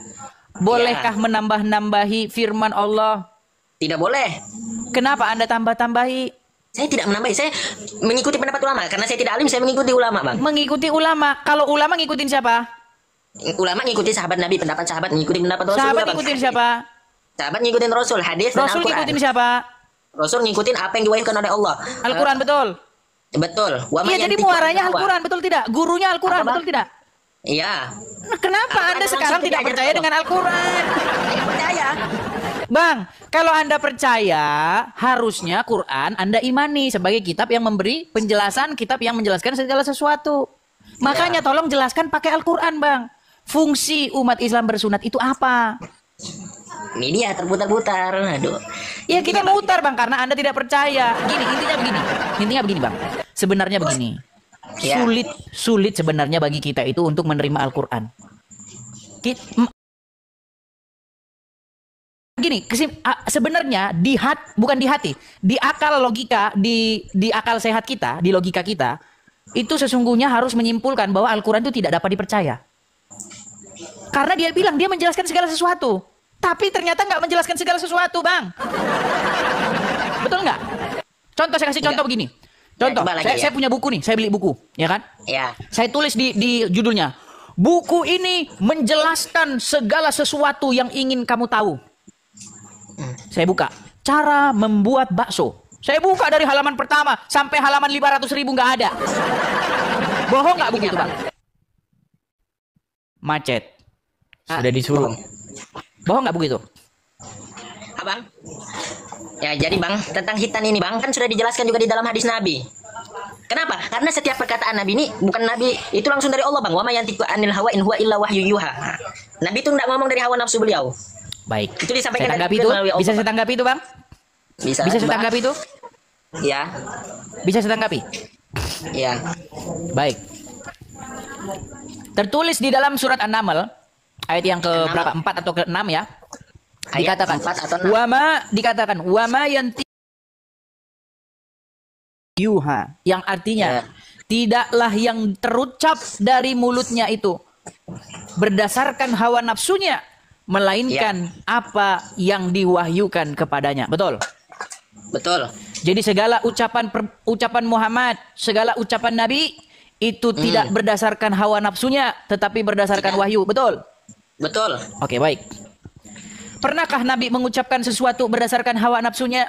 bolehkah menambah-nambahi firman Allah? Tidak boleh. Kenapa Anda tambah-tambahi? Saya tidak menambahi, saya mengikuti pendapat ulama. Karena saya tidak alim, saya mengikuti ulama, Bang. Mengikuti ulama. Kalau ulama ngikutin siapa? Ulama ngikutin sahabat Nabi, pendapat sahabat ngikutin pendapat Rasul. Sahabat Bang. ngikutin siapa? Sahabat ngikutin Rasul, hadis dan Rasul Al-Quran. ngikutin siapa? Rasul ngikutin apa yang diwahyukan oleh Allah. Al-Quran, betul? Betul. Iya, jadi muaranya Al-Quran, betul tidak? Gurunya Al-Quran, betul tidak? Iya. Nah, kenapa Anda sekarang tidak percaya dengan Al-Quran? Saya percaya. Bang, kalau Anda percaya, harusnya Quran Anda imani sebagai kitab yang memberi penjelasan, kitab yang menjelaskan segala sesuatu. Makanya tolong jelaskan pakai Al-Quran, Bang. Fungsi umat Islam bersunat itu apa? Media terputar-putar. Aduh. Ya kita mutar, Bang, karena Anda tidak percaya. Gini, intinya begini, Bang. Sebenarnya begini. Ya. Sulit sebenarnya bagi kita itu untuk menerima Al-Quran. Gini, sebenarnya bukan di hati, di akal logika, di akal sehat kita, di logika kita, itu sesungguhnya harus menyimpulkan bahwa Al-Quran itu tidak dapat dipercaya. Karena dia bilang dia menjelaskan segala sesuatu, tapi ternyata nggak menjelaskan segala sesuatu, Bang. Betul nggak? Contoh, saya kasih contoh begini. Contoh, saya punya buku nih, saya beli buku, ya kan? Ya. Saya tulis di judulnya, buku ini menjelaskan segala sesuatu yang ingin kamu tahu. Saya buka, cara membuat bakso. Saya buka dari halaman pertama sampai halaman 500.000 nggak ada. Bohong nggak buku itu, Bang? Macet. Sudah disuruh. Bohong nggak buku itu? Abang. Ya, jadi Bang, tentang hitan ini Bang, kan sudah dijelaskan juga di dalam hadis Nabi. Kenapa? Karena setiap perkataan Nabi ini bukan Nabi, itu langsung dari Allah, Bang. Wa ma yantiqu anil hawa in huwa illa wahyu yuha. Nabi itu enggak ngomong dari hawa nafsu beliau. Baik. Itu disampaikan saya tanggapi itu. Bisa saya tanggapi itu, Bang? Bisa saya tanggapi itu? Ya. Bisa saya tanggapi? Ya. Baik. Tertulis di dalam surat An-Naml ayat yang ke berapa? 4 atau ke-6 ya. Dikatakan wa ma yanti yuha, yang artinya tidaklah yang terucap dari mulutnya itu berdasarkan hawa nafsunya, melainkan apa yang diwahyukan kepadanya. Betul? Betul. Jadi segala ucapan Muhammad, segala ucapan Nabi itu tidak berdasarkan hawa nafsunya, tetapi berdasarkan wahyu. Betul? Betul. Oke, baik. Pernahkah Nabi mengucapkan sesuatu berdasarkan hawa nafsunya?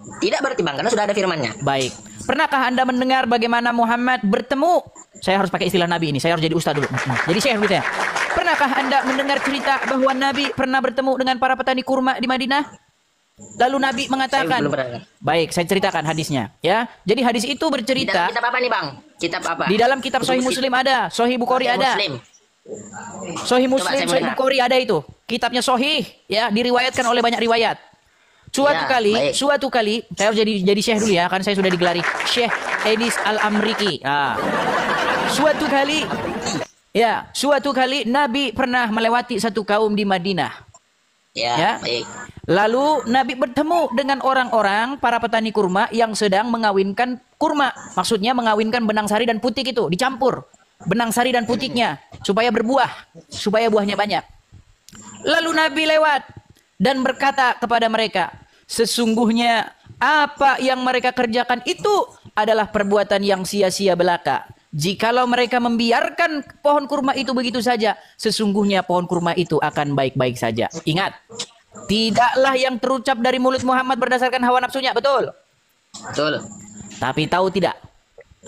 Tidak berarti Bang, karena sudah ada firmannya. Baik. Pernahkah Anda mendengar bagaimana Muhammad bertemu? Saya harus pakai istilah Nabi ini. Saya harus jadi ustaz dulu. Jadi syekh dulu saya. Pernahkah Anda mendengar cerita bahwa Nabi pernah bertemu dengan para petani kurma di Madinah? Lalu Nabi mengatakan, Saya belum pernah. baik, saya ceritakan hadisnya, ya. Jadi hadis itu Di bercerita dalam kitab apa nih Bang? Kitab apa? di dalam kitab Sahih Muslim ada, Sahih Bukhari ada. Muslim. Sahih Coba Muslim, saya Sahih mendengar. Bukhari ada itu. Kitabnya sahih, ya, diriwayatkan oleh banyak riwayat. Ya, baik. Suatu kali, saya harus jadi syekh dulu ya, kan saya sudah digelari Syekh Edis Al-Amriki. Suatu kali Nabi pernah melewati satu kaum di Madinah. Ya. Baik. Lalu Nabi bertemu dengan orang-orang para petani kurma yang sedang mengawinkan kurma. Maksudnya mengawinkan benang sari dan putik itu dicampur. Benang sari dan putiknya supaya berbuah, supaya buahnya banyak. Lalu Nabi lewat dan berkata kepada mereka, sesungguhnya apa yang mereka kerjakan itu adalah perbuatan yang sia-sia belaka. Jikalau mereka membiarkan pohon kurma itu begitu saja, sesungguhnya pohon kurma itu akan baik-baik saja. Ingat, tidaklah yang terucap dari mulut Muhammad berdasarkan hawa nafsunya, betul? Betul. Tapi tahu tidak,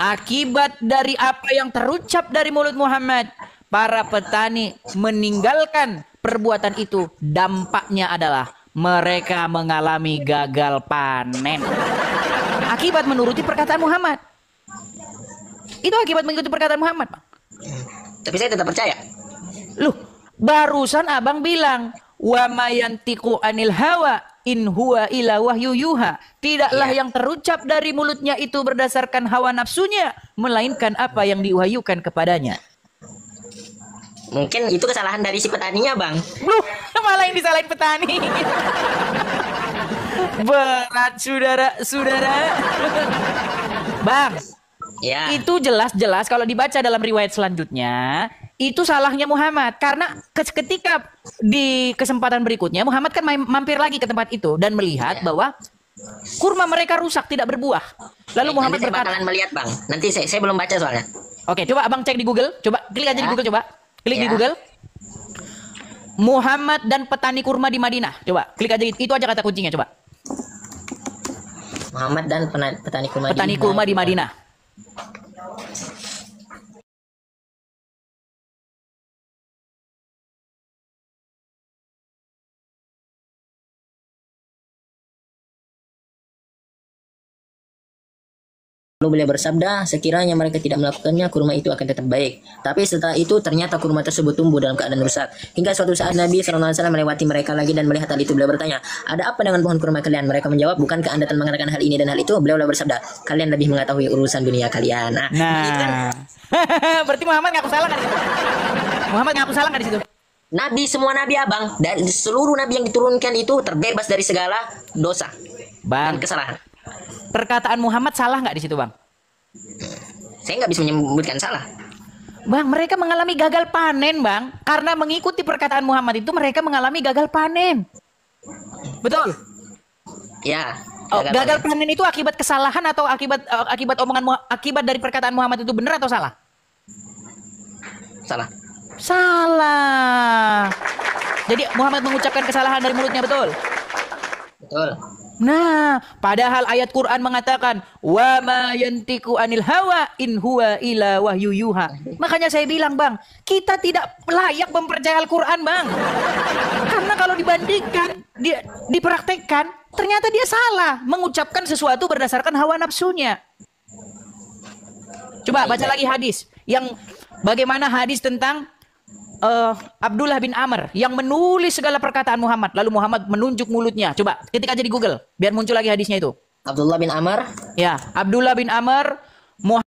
akibat dari apa yang terucap dari mulut Muhammad, para petani meninggalkan perbuatan itu, dampaknya adalah mereka mengalami gagal panen. Akibat menuruti perkataan Muhammad. Itu akibat mengikuti perkataan Muhammad, Bang. Tapi saya tetap percaya. Loh, barusan abang bilang, wa mayantiqu anil hawa in huwa ila wahyu yuha. Tidaklah yang terucap dari mulutnya itu berdasarkan hawa nafsunya, melainkan apa yang diwahyukan kepadanya. Mungkin itu kesalahan dari si petaninya Bang. Loh, malah yang disalahin petani. Berat, saudara-saudara. Bang, Ya. itu jelas-jelas kalau dibaca dalam riwayat selanjutnya, itu salahnya Muhammad. Karena ketika di kesempatan berikutnya, Muhammad kan mampir lagi ke tempat itu dan melihat bahwa kurma mereka rusak, tidak berbuah. Lalu Muhammad Nanti saya berkata, bakalan melihat Bang. Nanti saya belum baca soalnya. oke, coba abang cek di Google. Coba klik aja di Ya. Google, coba. Klik di Ya. Google. Muhammad dan petani kurma di Madinah. Coba klik aja, itu aja kata kuncinya, coba. Muhammad dan petani kurma Petani kurma di Madinah. Lalu beliau bersabda, sekiranya mereka tidak melakukannya, kurma itu akan tetap baik. Tapi setelah itu ternyata kurma tersebut tumbuh dalam keadaan rusak. Hingga suatu saat Nabi SAW melewati mereka lagi dan melihat hal itu. Beliau bertanya, ada apa dengan pohon kurma kalian? Mereka menjawab, bukankah anda telah mengatakan hal ini dan hal itu? Beliau bersabda, kalian lebih mengetahui urusan dunia kalian. Nah, berarti Muhammad ngaku salah kan di situ? Muhammad ngaku salah kan di situ? Nabi, semua nabi abang, dari seluruh nabi yang diturunkan itu terbebas dari segala dosa Bang, dan kesalahan. perkataan Muhammad salah nggak di situ, Bang? Saya nggak bisa menyebutkan salah. Bang, mereka mengalami gagal panen, Bang. Karena mengikuti perkataan Muhammad itu mereka mengalami gagal panen. Betul? Ya. Gagal panen itu akibat kesalahan atau akibat akibat dari perkataan Muhammad itu benar atau salah? Salah. Salah. Jadi Muhammad mengucapkan kesalahan dari mulutnya, betul? Betul. Nah, padahal ayat Quran mengatakan wa ma yantiqu anil hawa in huwa ila wahyu yuha. Makanya saya bilang, Bang, kita tidak layak mempercayai Al-Quran, Bang. Karena kalau dibandingkan, dipraktekkan, ternyata dia salah mengucapkan sesuatu berdasarkan hawa nafsunya. Coba baca lagi hadis yang bagaimana hadis tentang Abdullah bin Amr yang menulis segala perkataan Muhammad, lalu Muhammad menunjuk mulutnya. Coba ketik aja di Google biar muncul lagi hadisnya itu. Abdullah bin Amr. Ya, Abdullah bin Amr Muhammad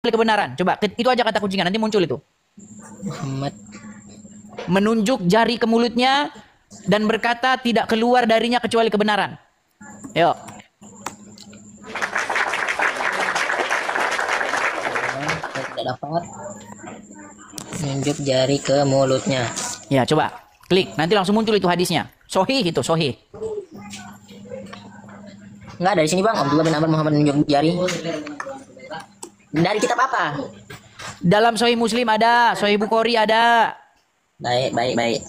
kebenaran. Coba itu aja kata kuncinya, nanti muncul itu. Muhammad Menunjuk jari ke mulutnya dan berkata tidak keluar darinya kecuali kebenaran. Yuk. tidak dapat menunjuk jari ke mulutnya. Ya, coba klik, nanti langsung muncul itu hadisnya. Sahih itu, sahih. Enggak ada di sini Bang. Abdullah bin Amr Muhammad menunjuk jari. Dari kitab apa? Dalam Sahih Muslim ada, Sahih Bukhari ada. Baik, baik, baik.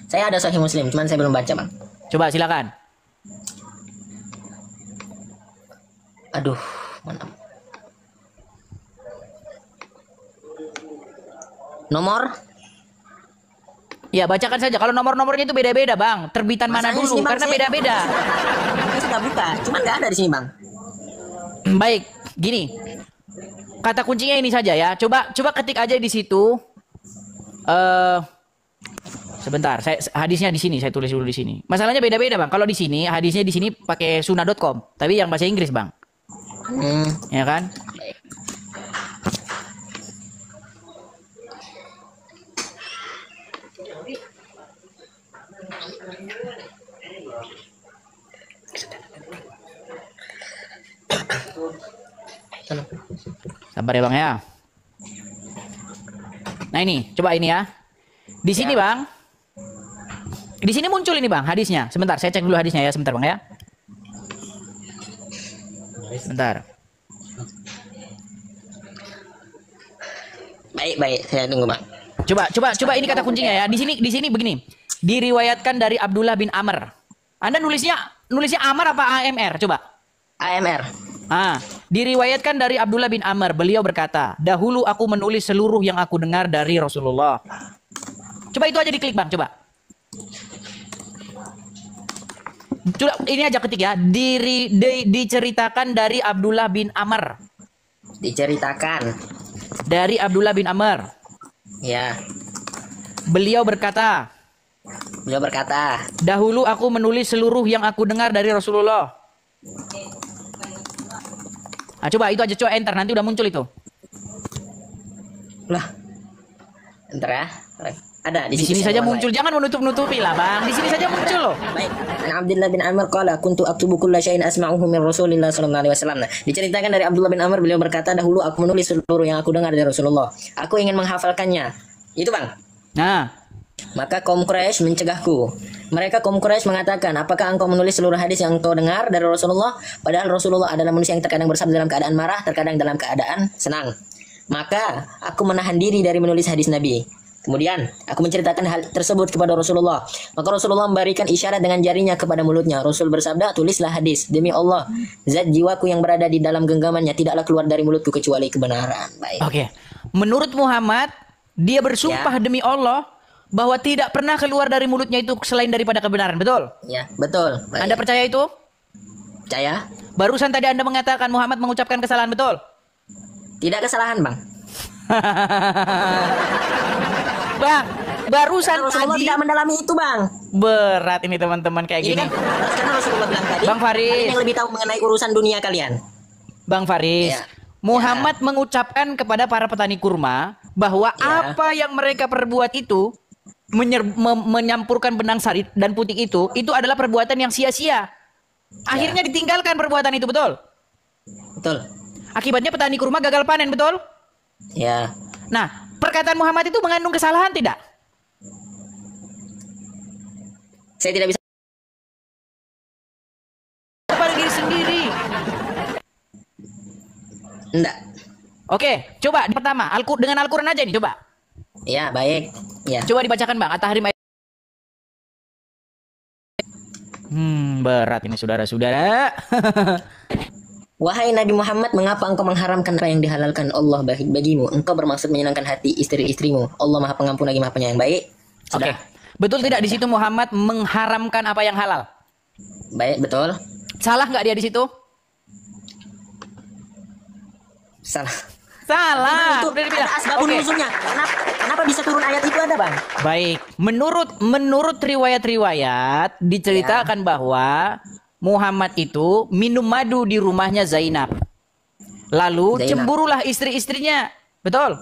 Saya ada Sahih Muslim, cuman saya belum baca, Bang. Coba silakan. Aduh, mana? Nomor? Ya, bacakan saja. Kalau nomor-nomornya itu beda-beda, Bang. Terbitan mana Masanya dulu? sini, Bang, Karena saya- beda-beda. Saya sudah buka, cuman nggak ada di sini, Bang. Baik, gini. Kata kuncinya ini saja ya. Coba ketik aja di situ. Sebentar, hadisnya di sini, saya tulis dulu di sini. Masalahnya beda-beda, Bang. Kalau di sini hadisnya di sini pakai sunnah.com, tapi yang bahasa Inggris, Bang. Ya kan? Sabar ya, Bang ya. Nah ini, coba ini ya. Di sini, Bang. Di sini muncul ini, Bang, hadisnya. Sebentar, saya cek dulu hadisnya ya, sebentar, Bang ya. Sebentar. Baik, baik, saya tunggu, Bang. Coba ini kata kuncinya ya. Di sini begini. Diriwayatkan dari Abdullah bin Amr. Anda nulisnya Amr apa AMR? Coba. AMR. Diriwayatkan dari Abdullah bin Amr. Beliau berkata, dahulu aku menulis seluruh yang aku dengar dari Rasulullah. Coba itu aja diklik, Bang. Coba ini aja ketik ya. Diceritakan dari Abdullah bin Amr. Diceritakan. Dari Abdullah bin Amr. Ya. Beliau berkata, dahulu aku menulis seluruh yang aku dengar dari Rasulullah. Nah, coba itu aja, coba enter, nanti udah muncul itu. Lah. Enter ya. Ada Di sini saja muncul, jangan menutup-nutupi lah, Bang. Di sini saja muncul loh. Baik. An Abdullah bin Amr qala kuntu aktubu kulla syai'in asma'uhu min Rasulillah sallallahu alaihi wasallam. Diceritakan dari Abdullah bin Amr, beliau berkata, dahulu aku menulis seluruh yang aku dengar dari Rasulullah. Aku ingin menghafalkannya. Itu, Bang. Nah, Maka kaum Quraisy mencegahku. Mereka kaum Quraisy mengatakan, apakah engkau menulis seluruh hadis yang engkau dengar dari Rasulullah? Padahal Rasulullah adalah manusia yang terkadang bersabda dalam keadaan marah, terkadang dalam keadaan senang. Maka aku menahan diri dari menulis hadis Nabi. Kemudian aku menceritakan hal tersebut kepada Rasulullah. Maka Rasulullah memberikan isyarat dengan jarinya kepada mulutnya. Rasul bersabda, tulislah hadis. Demi Allah, zat jiwaku yang berada di dalam genggamannya tidaklah keluar dari mulutku kecuali kebenaran. Baik. Oke. Menurut Muhammad, dia bersumpah demi Allah bahwa tidak pernah keluar dari mulutnya itu selain daripada kebenaran. Betul? Ya, betul. Baik. Anda percaya itu? Percaya? Barusan tadi Anda mengatakan Muhammad mengucapkan kesalahan, betul? Tidak kesalahan, Bang. Bang, barusan Rasulullah tadi tidak mendalami itu, Bang. berat ini teman-teman kayak Ini gini. kan karena Rasulullah bilang tadi, Bang Faris. kalian yang lebih tahu mengenai urusan dunia kalian. Bang Faris, Ya. Muhammad mengucapkan kepada para petani kurma bahwa Ya. apa yang mereka perbuat itu menyampurkan benang sari dan putih itu adalah perbuatan yang sia-sia. Akhirnya ditinggalkan perbuatan itu, betul? Betul. Akibatnya petani kurma gagal panen, betul? Ya. Nah, perkataan Muhammad itu mengandung kesalahan tidak? Saya tidak bisa. Kepada diri sendiri. Enggak. Oke, coba pertama dengan Al-Quran aja nih, coba. Ya, baik. Ya. Coba dibacakan, Bang. At-Tahrim ayat. Berat ini saudara-saudara. Wahai Nabi Muhammad, mengapa engkau mengharamkan apa yang dihalalkan Allah bagimu? Engkau bermaksud menyenangkan hati istri-istrimu. Allah Maha Pengampun lagi Maha Penyayang. Baik. Oke. Sudah. Betul tidak di situ Muhammad mengharamkan apa yang halal? Baik, betul. Salah nggak dia di situ? Salah. Salah. Itu Udah dibilang. ada asbabun Oke. nuzulnya. Kenapa bisa turun ayat itu ada, Bang? Baik. Menurut riwayat-riwayat diceritakan bahwa Muhammad itu minum madu di rumahnya Zainab. Lalu Zainab. cemburulah istri-istrinya. Betul?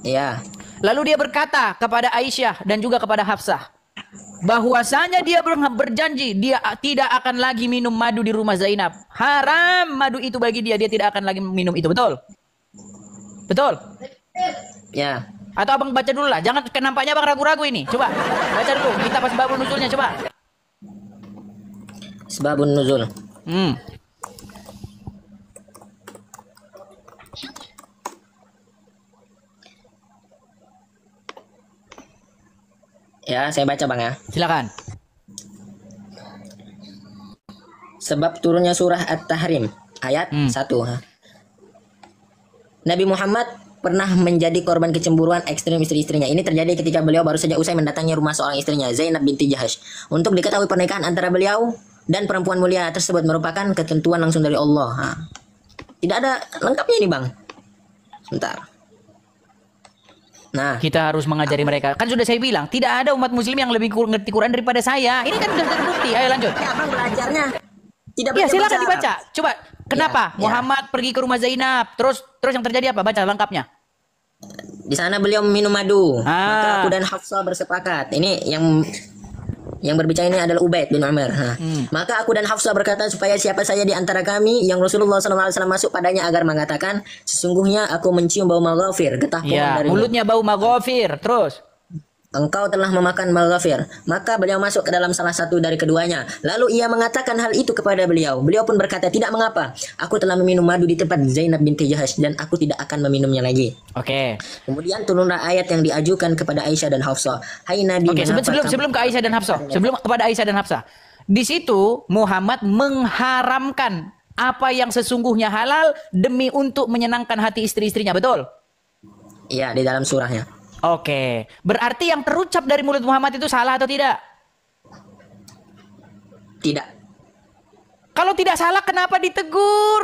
Ya. Lalu dia berkata kepada Aisyah dan juga kepada Hafsah bahwasanya dia berjanji dia tidak akan lagi minum madu di rumah Zainab. Haram madu itu bagi dia, dia tidak akan lagi minum itu. Betul? Betul? Ya. Atau abang baca dulu lah, jangan nampaknya abang ragu-ragu ini. Coba baca dulu, kita pas babul nuzulnya coba. Sebabun nuzul. Ya, saya baca Bang ya. Silakan. Sebab turunnya surah At-Tahrim ayat 1. Nabi Muhammad pernah menjadi korban kecemburuan ekstrim istri-istrinya. Ini terjadi ketika beliau baru saja usai mendatangi rumah seorang istrinya, Zainab binti Jahash. Untuk diketahui pernikahan antara beliau dan perempuan mulia tersebut merupakan ketentuan langsung dari Allah. Tidak ada lengkapnya ini Bang. Sebentar. Nah, Kita harus mengajari mereka. Kan sudah saya bilang, tidak ada umat muslim yang lebih ngerti Quran daripada saya. Ini kan sudah terbukti. Ayo lanjut. ya Bang belajarnya. Tidak Iya, silakan baca. dibaca. Coba, kenapa Ya. Muhammad pergi ke rumah Zainab? Terus yang terjadi apa? Baca lengkapnya. Di sana beliau minum madu. Maka Ah. aku dan Hafsah bersepakat. Ini yang berbicara ini adalah Ubaid bin Umar. Maka aku dan Hafsah berkata supaya siapa saja di antara kami yang Rasulullah SAW masuk padanya agar mengatakan, sesungguhnya aku mencium bau maghfir, getah pohon Ya, darimu. mulutnya bau maghfir. Terus. Engkau telah memakan maghfir. Maka beliau masuk ke dalam salah satu dari keduanya. Lalu ia mengatakan hal itu kepada beliau. Beliau pun berkata, tidak mengapa. Aku telah meminum madu di tempat Zainab binti Jahash dan aku tidak akan meminumnya lagi. Oke. Kemudian turunlah ayat yang diajukan kepada Aisyah dan Hafsah. Hai Nabi, Oke, mengapa kamu- sebelum ke Aisyah dan Hafsah. Sebelum kepada Aisyah dan Hafsah. Di situ Muhammad mengharamkan apa yang sesungguhnya halal demi untuk menyenangkan hati istri-istrinya, betul? Iya, di dalam surahnya. Oke. Berarti yang terucap dari mulut Muhammad itu salah atau tidak? Tidak. Kalau tidak salah, kenapa ditegur?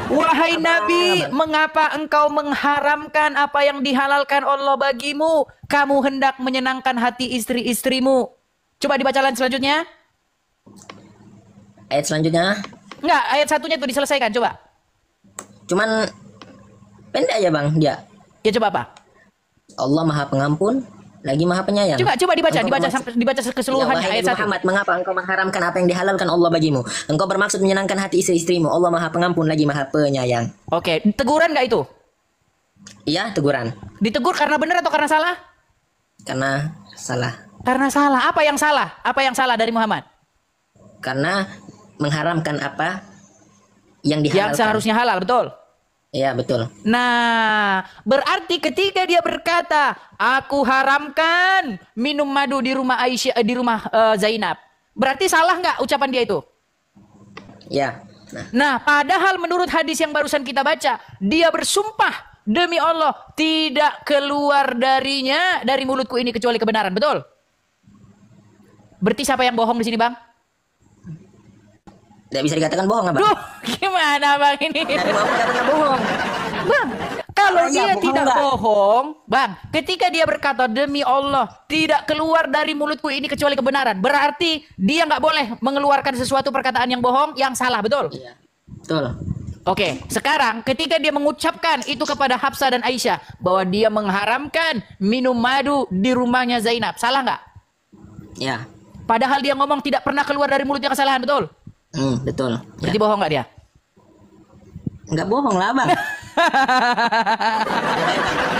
Wahai Nabi, mengapa engkau mengharamkan apa yang dihalalkan Allah bagimu? Kamu hendak menyenangkan hati istri-istrimu. Coba dibaca selanjutnya. Ayat selanjutnya. Enggak, ayat satunya itu diselesaikan, coba. Cuman pendek aja Bang dia. Ya coba apa? Allah Maha Pengampun, lagi Maha Penyayang. Coba dibaca, Engkau dibaca bermaksud- sampai dibaca keseluruhannya Ya, wahai ayat Nabi 1. Muhammad, mengapa engkau mengharamkan apa yang dihalalkan Allah bagimu? Engkau bermaksud menyenangkan hati istri-istrimu. Allah Maha Pengampun, lagi Maha Penyayang. Oke, teguran enggak itu? Iya, teguran. Ditegur karena benar atau karena salah? Karena salah. Karena salah. Apa yang salah? Apa yang salah dari Muhammad? Karena mengharamkan apa yang dihalalkan. Yang seharusnya halal, betul? Iya, betul. Nah, berarti ketika dia berkata, aku haramkan minum madu di rumah Aisyah, di rumah Zainab. Berarti salah nggak ucapan dia itu? Ya. Nah, padahal menurut hadis yang barusan kita baca, dia bersumpah demi Allah tidak keluar darinya dari mulutku ini kecuali kebenaran, betul? Berarti siapa yang bohong di sini, Bang? Tidak bisa dikatakan bohong, Abang. Duh, gimana Bang ini? Nabi Muhammad tidak pernah bohong. Bang, kalau Iya, dia bohong tidak nggak? bohong, Bang, ketika dia berkata demi Allah tidak keluar dari mulutku ini kecuali kebenaran, berarti dia nggak boleh mengeluarkan sesuatu perkataan yang bohong, yang salah, betul? Iya. Betul. Oke, sekarang ketika dia mengucapkan itu kepada Hafsah dan Aisyah bahwa dia mengharamkan minum madu di rumahnya Zainab, salah nggak? Ya. Padahal dia ngomong tidak pernah keluar dari mulutnya kesalahan, betul? Betul. Berarti bohong nggak dia? Enggak bohong lah, Bang.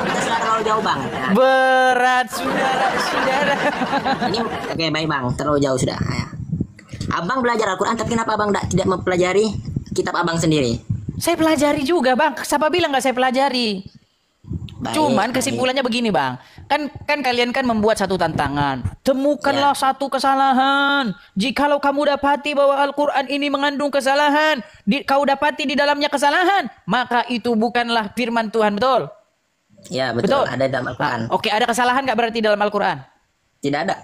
Kita sudah terlalu jauh, Bang. Nah, Berat, saudara-saudara. ini oke, baik, Bang. Terlalu jauh sudah. Ya. Abang belajar Al-Quran, tapi kenapa Abang tidak mempelajari kitab Abang sendiri? Saya pelajari juga, Bang. Siapa bilang nggak saya pelajari? Baik, Cuman baik. kesimpulannya begini, Bang. Kan kalian kan membuat satu tantangan. Temukanlah satu kesalahan. Jikalau kamu dapati bahwa Al-Quran ini mengandung kesalahan, kau dapati di dalamnya kesalahan, maka itu bukanlah firman Tuhan, betul? Ya, betul. Betul. Ada dalam Al-Quran. Oke, ada kesalahan nggak berarti dalam Al-Quran? Tidak ada.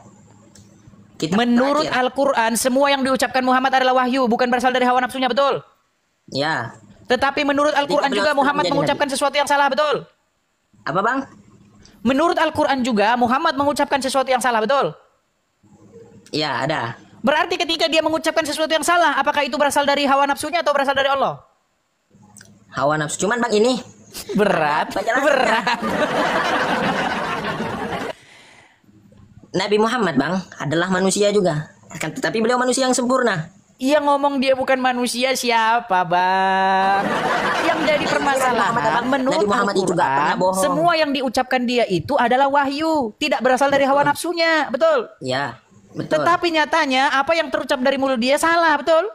Kitab Menurut terakhir. Al-Quran, semua yang diucapkan Muhammad adalah wahyu, bukan berasal dari hawa nafsunya, betul? Ya. Tetapi menurut Al-Quran Ketika juga beliau Muhammad menjadi mengucapkan sesuatu yang salah, betul? Apa, Bang? Menurut Al-Quran juga Muhammad mengucapkan sesuatu yang salah, betul? Ya, ada. Berarti ketika dia mengucapkan sesuatu yang salah, apakah itu berasal dari hawa nafsunya atau berasal dari Allah? Hawa nafsu. Cuman, Bang, ini Berat, Penjelasannya. berat. Nabi Muhammad, Bang, adalah manusia juga. Tetapi beliau manusia yang sempurna. Yang ngomong dia bukan manusia siapa, Bang? Yang jadi permasalahan menurut Nabi Muhammad itu juga pernah Al-Quran, bohong. semua yang diucapkan dia itu adalah wahyu, tidak berasal dari hawa nafsunya, betul? Ya, betul. Tetapi nyatanya apa yang terucap dari mulut dia salah, betul?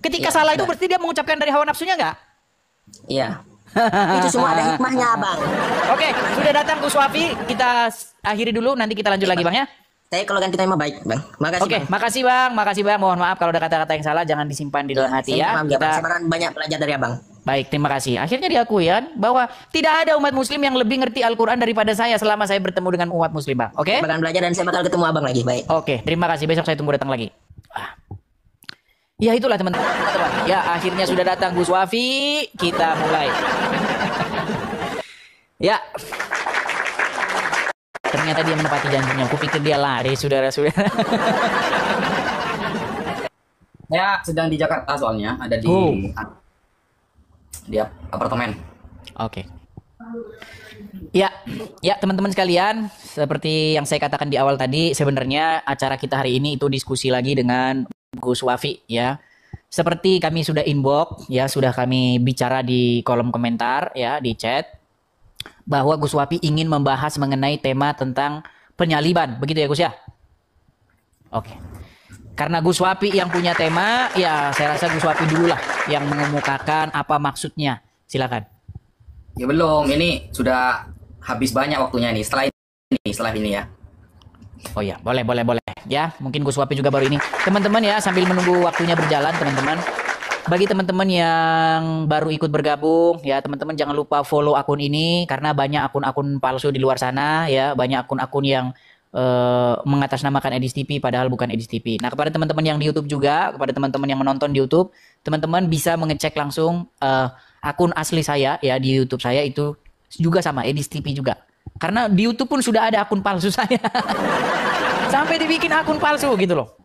Ketika Ya, salah itu benar. berarti dia mengucapkan dari hawa nafsunya nggak? Iya. Itu semua ada hikmahnya, Bang. Oke, sudah datang Gus Wafi. Kita akhiri dulu, nanti kita lanjut lagi, Bang ya. Saya kalau ganti tema baik, Bang. Makasih. Oke, Bang. makasih Bang. Mohon maaf kalau ada kata-kata yang salah, jangan disimpan di dalam hati ya. Saya banyak belajar dari Abang. Baik, terima kasih. Akhirnya diakui ya bahwa tidak ada umat muslim yang lebih ngerti Al-Quran daripada saya selama saya bertemu dengan umat muslim, Bang. Oke? Saya bakal belajar dan saya bakal ketemu Abang lagi. Baik. Oke, terima kasih. Besok saya tunggu datang lagi. Ya itulah teman-teman. Ya akhirnya sudah datang Gus Wafi. Kita mulai. Ya. Ternyata dia menepati janjinya. Aku pikir dia lari, saudara-saudara. Saya sedang di Jakarta soalnya, ada di apartemen. Oke. Ya teman-teman sekalian, seperti yang saya katakan di awal tadi, sebenarnya acara kita hari ini itu diskusi lagi dengan Gus Wafi ya. Seperti kami sudah inbox ya, sudah kami bicara di kolom komentar ya, di chat, bahwa Gus Wafi ingin membahas mengenai tema tentang penyaliban, begitu ya Gus ya? Oke. Karena Gus Wafi yang punya tema, ya saya rasa Gus Wafi dulu lah yang mengemukakan apa maksudnya. Silakan. Ya belum, ini sudah habis banyak waktunya nih. Setelah ini ya. Oh ya, boleh. Ya, mungkin Gus Wafi juga baru ini. Teman-teman ya, sambil menunggu waktunya berjalan, teman-teman. Bagi teman-teman yang baru ikut bergabung, ya teman-teman jangan lupa follow akun ini karena banyak akun-akun palsu di luar sana ya, banyak akun-akun yang mengatasnamakan Edis TV padahal bukan Edis TV. Nah, kepada teman-teman yang di YouTube juga, kepada teman-teman yang menonton di YouTube, teman-teman bisa mengecek langsung akun asli saya ya di YouTube saya itu juga sama Edis TV juga. Karena di YouTube pun sudah ada akun palsu saya. Sampai dibikin akun palsu gitu loh.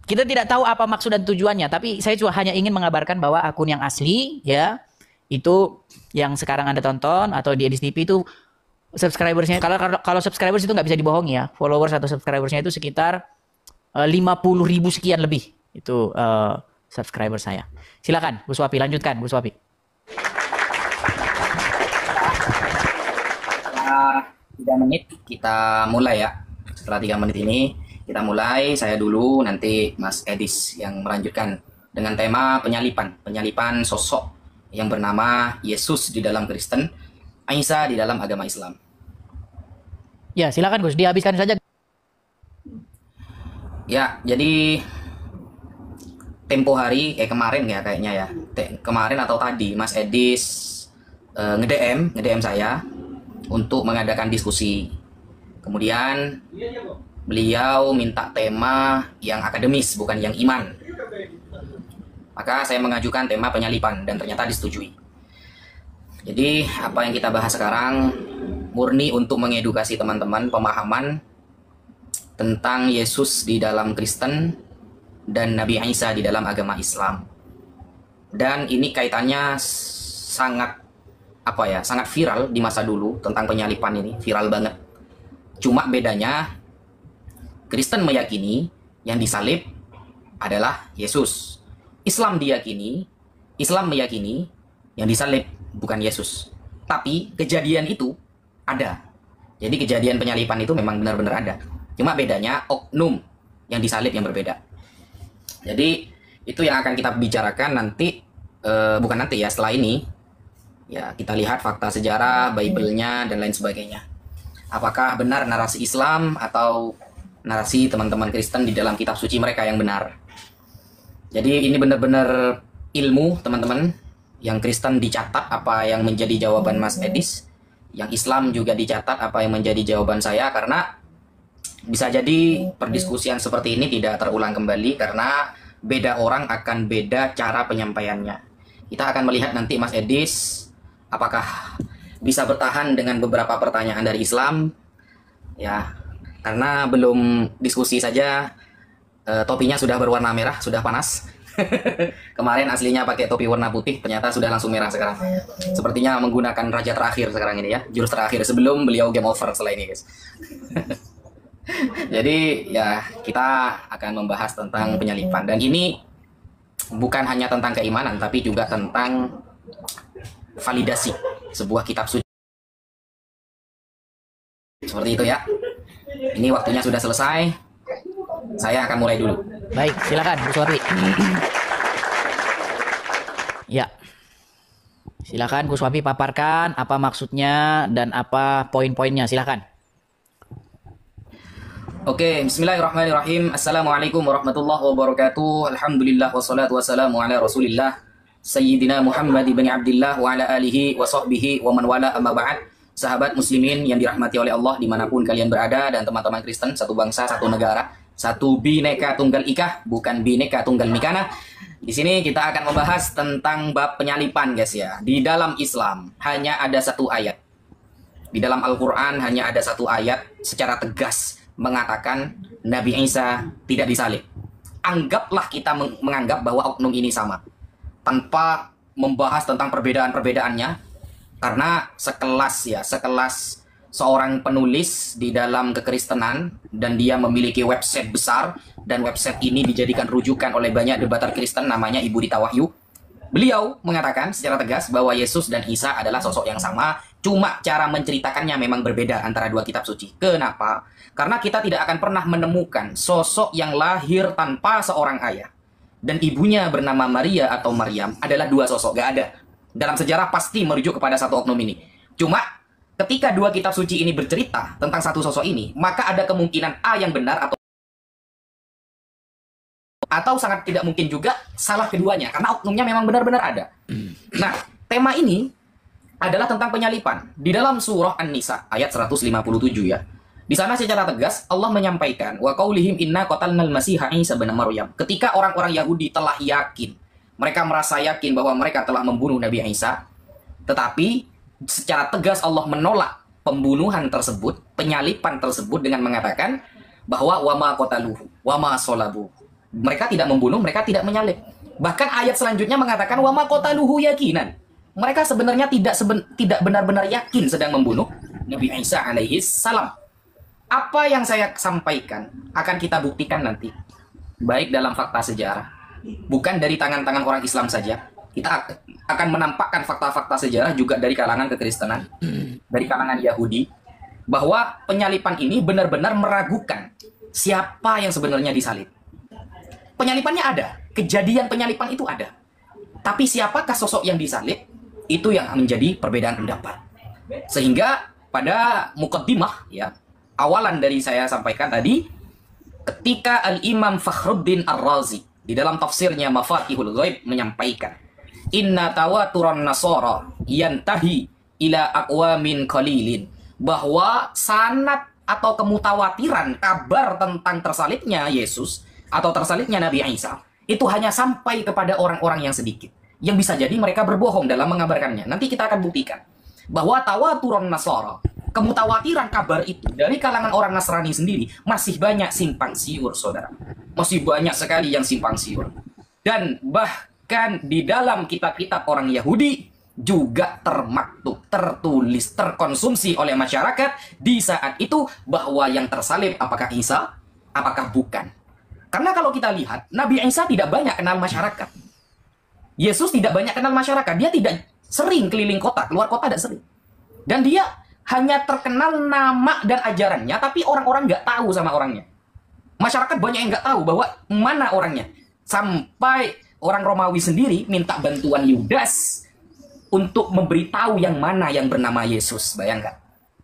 Kita tidak tahu apa maksud dan tujuannya, tapi saya cuma hanya ingin mengabarkan bahwa akun yang asli ya itu yang sekarang Anda tonton atau di Edis TV itu subscribersnya, kalau subscribers itu nggak bisa dibohongi ya, followers atau subscribersnya itu sekitar 50.000 sekian lebih itu subscriber saya. Silakan Gus Wafi, lanjutkan Gus Wafi. 3 menit kita mulai ya. Setelah 3 menit ini kita mulai, saya dulu, nanti Mas Edis yang melanjutkan dengan tema penyalipan sosok yang bernama Yesus di dalam Kristen, Isa di dalam agama Islam. Ya, silakan Gus, dihabiskan saja. Ya, jadi tempo hari kemarin ya kayaknya ya. Kemarin atau tadi Mas Edis nge-DM saya untuk mengadakan diskusi. Kemudian beliau minta tema yang akademis, bukan yang iman. Maka saya mengajukan tema penyalipan dan ternyata disetujui. Jadi apa yang kita bahas sekarang murni untuk mengedukasi teman-teman pemahaman tentang Yesus di dalam Kristen dan Nabi Isa di dalam agama Islam. Dan ini kaitannya sangat sangat viral di masa dulu tentang penyalipan ini, viral banget. Cuma bedanya Kristen meyakini yang disalib adalah Yesus. Islam meyakini yang disalib bukan Yesus. Tapi kejadian itu ada. Jadi kejadian penyalipan itu memang benar-benar ada. Cuma bedanya oknum yang disalib yang berbeda. Jadi itu yang akan kita bicarakan nanti, bukan nanti ya, setelah ini. Ya, kita lihat fakta sejarah, Bible-nya dan lain sebagainya. Apakah benar narasi Islam atau narasi teman-teman Kristen di dalam kitab suci mereka yang benar. Jadi ini benar-benar ilmu teman-teman. Yang Kristen dicatat apa yang menjadi jawaban Mas Edis, yang Islam juga dicatat apa yang menjadi jawaban saya, karena bisa jadi perdiskusian seperti ini tidak terulang kembali karena beda orang akan beda cara penyampaiannya. Kita akan melihat nanti Mas Edis apakah bisa bertahan dengan beberapa pertanyaan dari Islam ya, karena belum diskusi saja topinya sudah berwarna merah, sudah panas. Kemarin aslinya pakai topi warna putih, ternyata sudah langsung merah sekarang. Sepertinya menggunakan raja terakhir sekarang ini ya, jurus terakhir sebelum beliau game over setelah ini guys. Jadi ya kita akan membahas tentang penyalipan, dan ini bukan hanya tentang keimanan tapi juga tentang validasi sebuah kitab suci. Seperti itu ya. Ini waktunya sudah selesai. Saya akan mulai dulu. Baik, silakan Bu Suwardi. Ya. Silakan Gus Wapi paparkan apa maksudnya dan apa poin-poinnya. Silakan. Oke, bismillahirrahmanirrahim. Assalamualaikum warahmatullahi wabarakatuh. Alhamdulillah wassalatu wassalamu ala Rasulillah Sayyidina Muhammad ibn Abdillah wa ala alihi wa sahbihi wa man wala amma ba'd. Sahabat muslimin yang dirahmati oleh Allah dimanapun kalian berada, dan teman-teman Kristen, satu bangsa, satu negara, satu bineka tunggal ika, bukan bineka tunggal mikana. Di sini kita akan membahas tentang bab penyalipan, guys ya. Di dalam Islam hanya ada satu ayat. Di dalam Al-Quran hanya ada satu ayat secara tegas mengatakan Nabi Isa tidak disalib. Anggaplah kita menganggap bahwa oknum ini sama, tanpa membahas tentang perbedaan-perbedaannya, karena sekelas seorang penulis di dalam kekristenan, dan dia memiliki website besar, dan website ini dijadikan rujukan oleh banyak debater Kristen, namanya Ibu Dita Wahyu. Beliau mengatakan secara tegas bahwa Yesus dan Isa adalah sosok yang sama, cuma cara menceritakannya memang berbeda antara dua kitab suci. Kenapa? Karena kita tidak akan pernah menemukan sosok yang lahir tanpa seorang ayah dan ibunya bernama Maria atau Maryam adalah dua sosok. Gak ada. Dalam sejarah pasti merujuk kepada satu oknum ini. Cuma ketika dua kitab suci ini bercerita tentang satu sosok ini, maka ada kemungkinan A yang benar atau sangat tidak mungkin juga salah keduanya, karena oknumnya memang benar-benar ada. Nah, tema ini adalah tentang penyalipan. Di dalam surah An-Nisa ayat 157 ya. Di sana secara tegas Allah menyampaikan wa qaulihim inna qatalnal masiha Isa bin Maryam. Ketika orang-orang Yahudi telah yakin, mereka merasa yakin bahwa mereka telah membunuh Nabi Isa, tetapi secara tegas Allah menolak pembunuhan tersebut, penyalipan tersebut, dengan mengatakan bahwa wama qataluhu wama salabuhu. Mereka tidak membunuh, mereka tidak menyalib. Bahkan ayat selanjutnya mengatakan wama qataluhu yakinan. Mereka sebenarnya tidak benar-benar yakin sedang membunuh Nabi Isa alaihi salam. Apa yang saya sampaikan akan kita buktikan nanti, baik dalam fakta sejarah, bukan dari tangan-tangan orang Islam saja. Kita akan menampakkan fakta-fakta sejarah juga dari kalangan kekristenan, dari kalangan Yahudi, bahwa penyalipan ini benar-benar meragukan siapa yang sebenarnya disalib. Penyalipannya ada, kejadian penyalipan itu ada. Tapi siapakah sosok yang disalib? Itu yang menjadi perbedaan pendapat. Sehingga pada muqaddimah ya, awalan dari saya sampaikan tadi, ketika Al-Imam Fakhruddin Ar-Razi di dalam tafsirnya Mafatihul Ghaib menyampaikan, inna tawaturan nasara yantahi ila aqwamin qalilin, bahwa sanad atau kemutawatiran kabar tentang tersalibnya Yesus atau tersalibnya Nabi Isa itu hanya sampai kepada orang-orang yang sedikit, yang bisa jadi mereka berbohong dalam mengabarkannya. Nanti kita akan buktikan bahwa tawaturan nasara, kemutawatiran kabar itu dari kalangan orang Nasrani sendiri masih banyak simpang siur, saudara. Masih banyak sekali yang simpang siur. Dan bahkan di dalam kitab-kitab orang Yahudi juga termaktub, tertulis, terkonsumsi oleh masyarakat di saat itu bahwa yang tersalib apakah Isa, apakah bukan. Karena kalau kita lihat, Nabi Isa tidak banyak kenal masyarakat. Yesus tidak banyak kenal masyarakat. Dia tidak sering keliling kota, keluar kota tidak sering. Dan dia hanya terkenal nama dan ajarannya, tapi orang-orang nggak tahu sama orangnya. Masyarakat banyak yang nggak tahu bahwa mana orangnya. Sampai orang Romawi sendiri minta bantuan Yudas untuk memberitahu yang mana yang bernama Yesus. Bayangkan.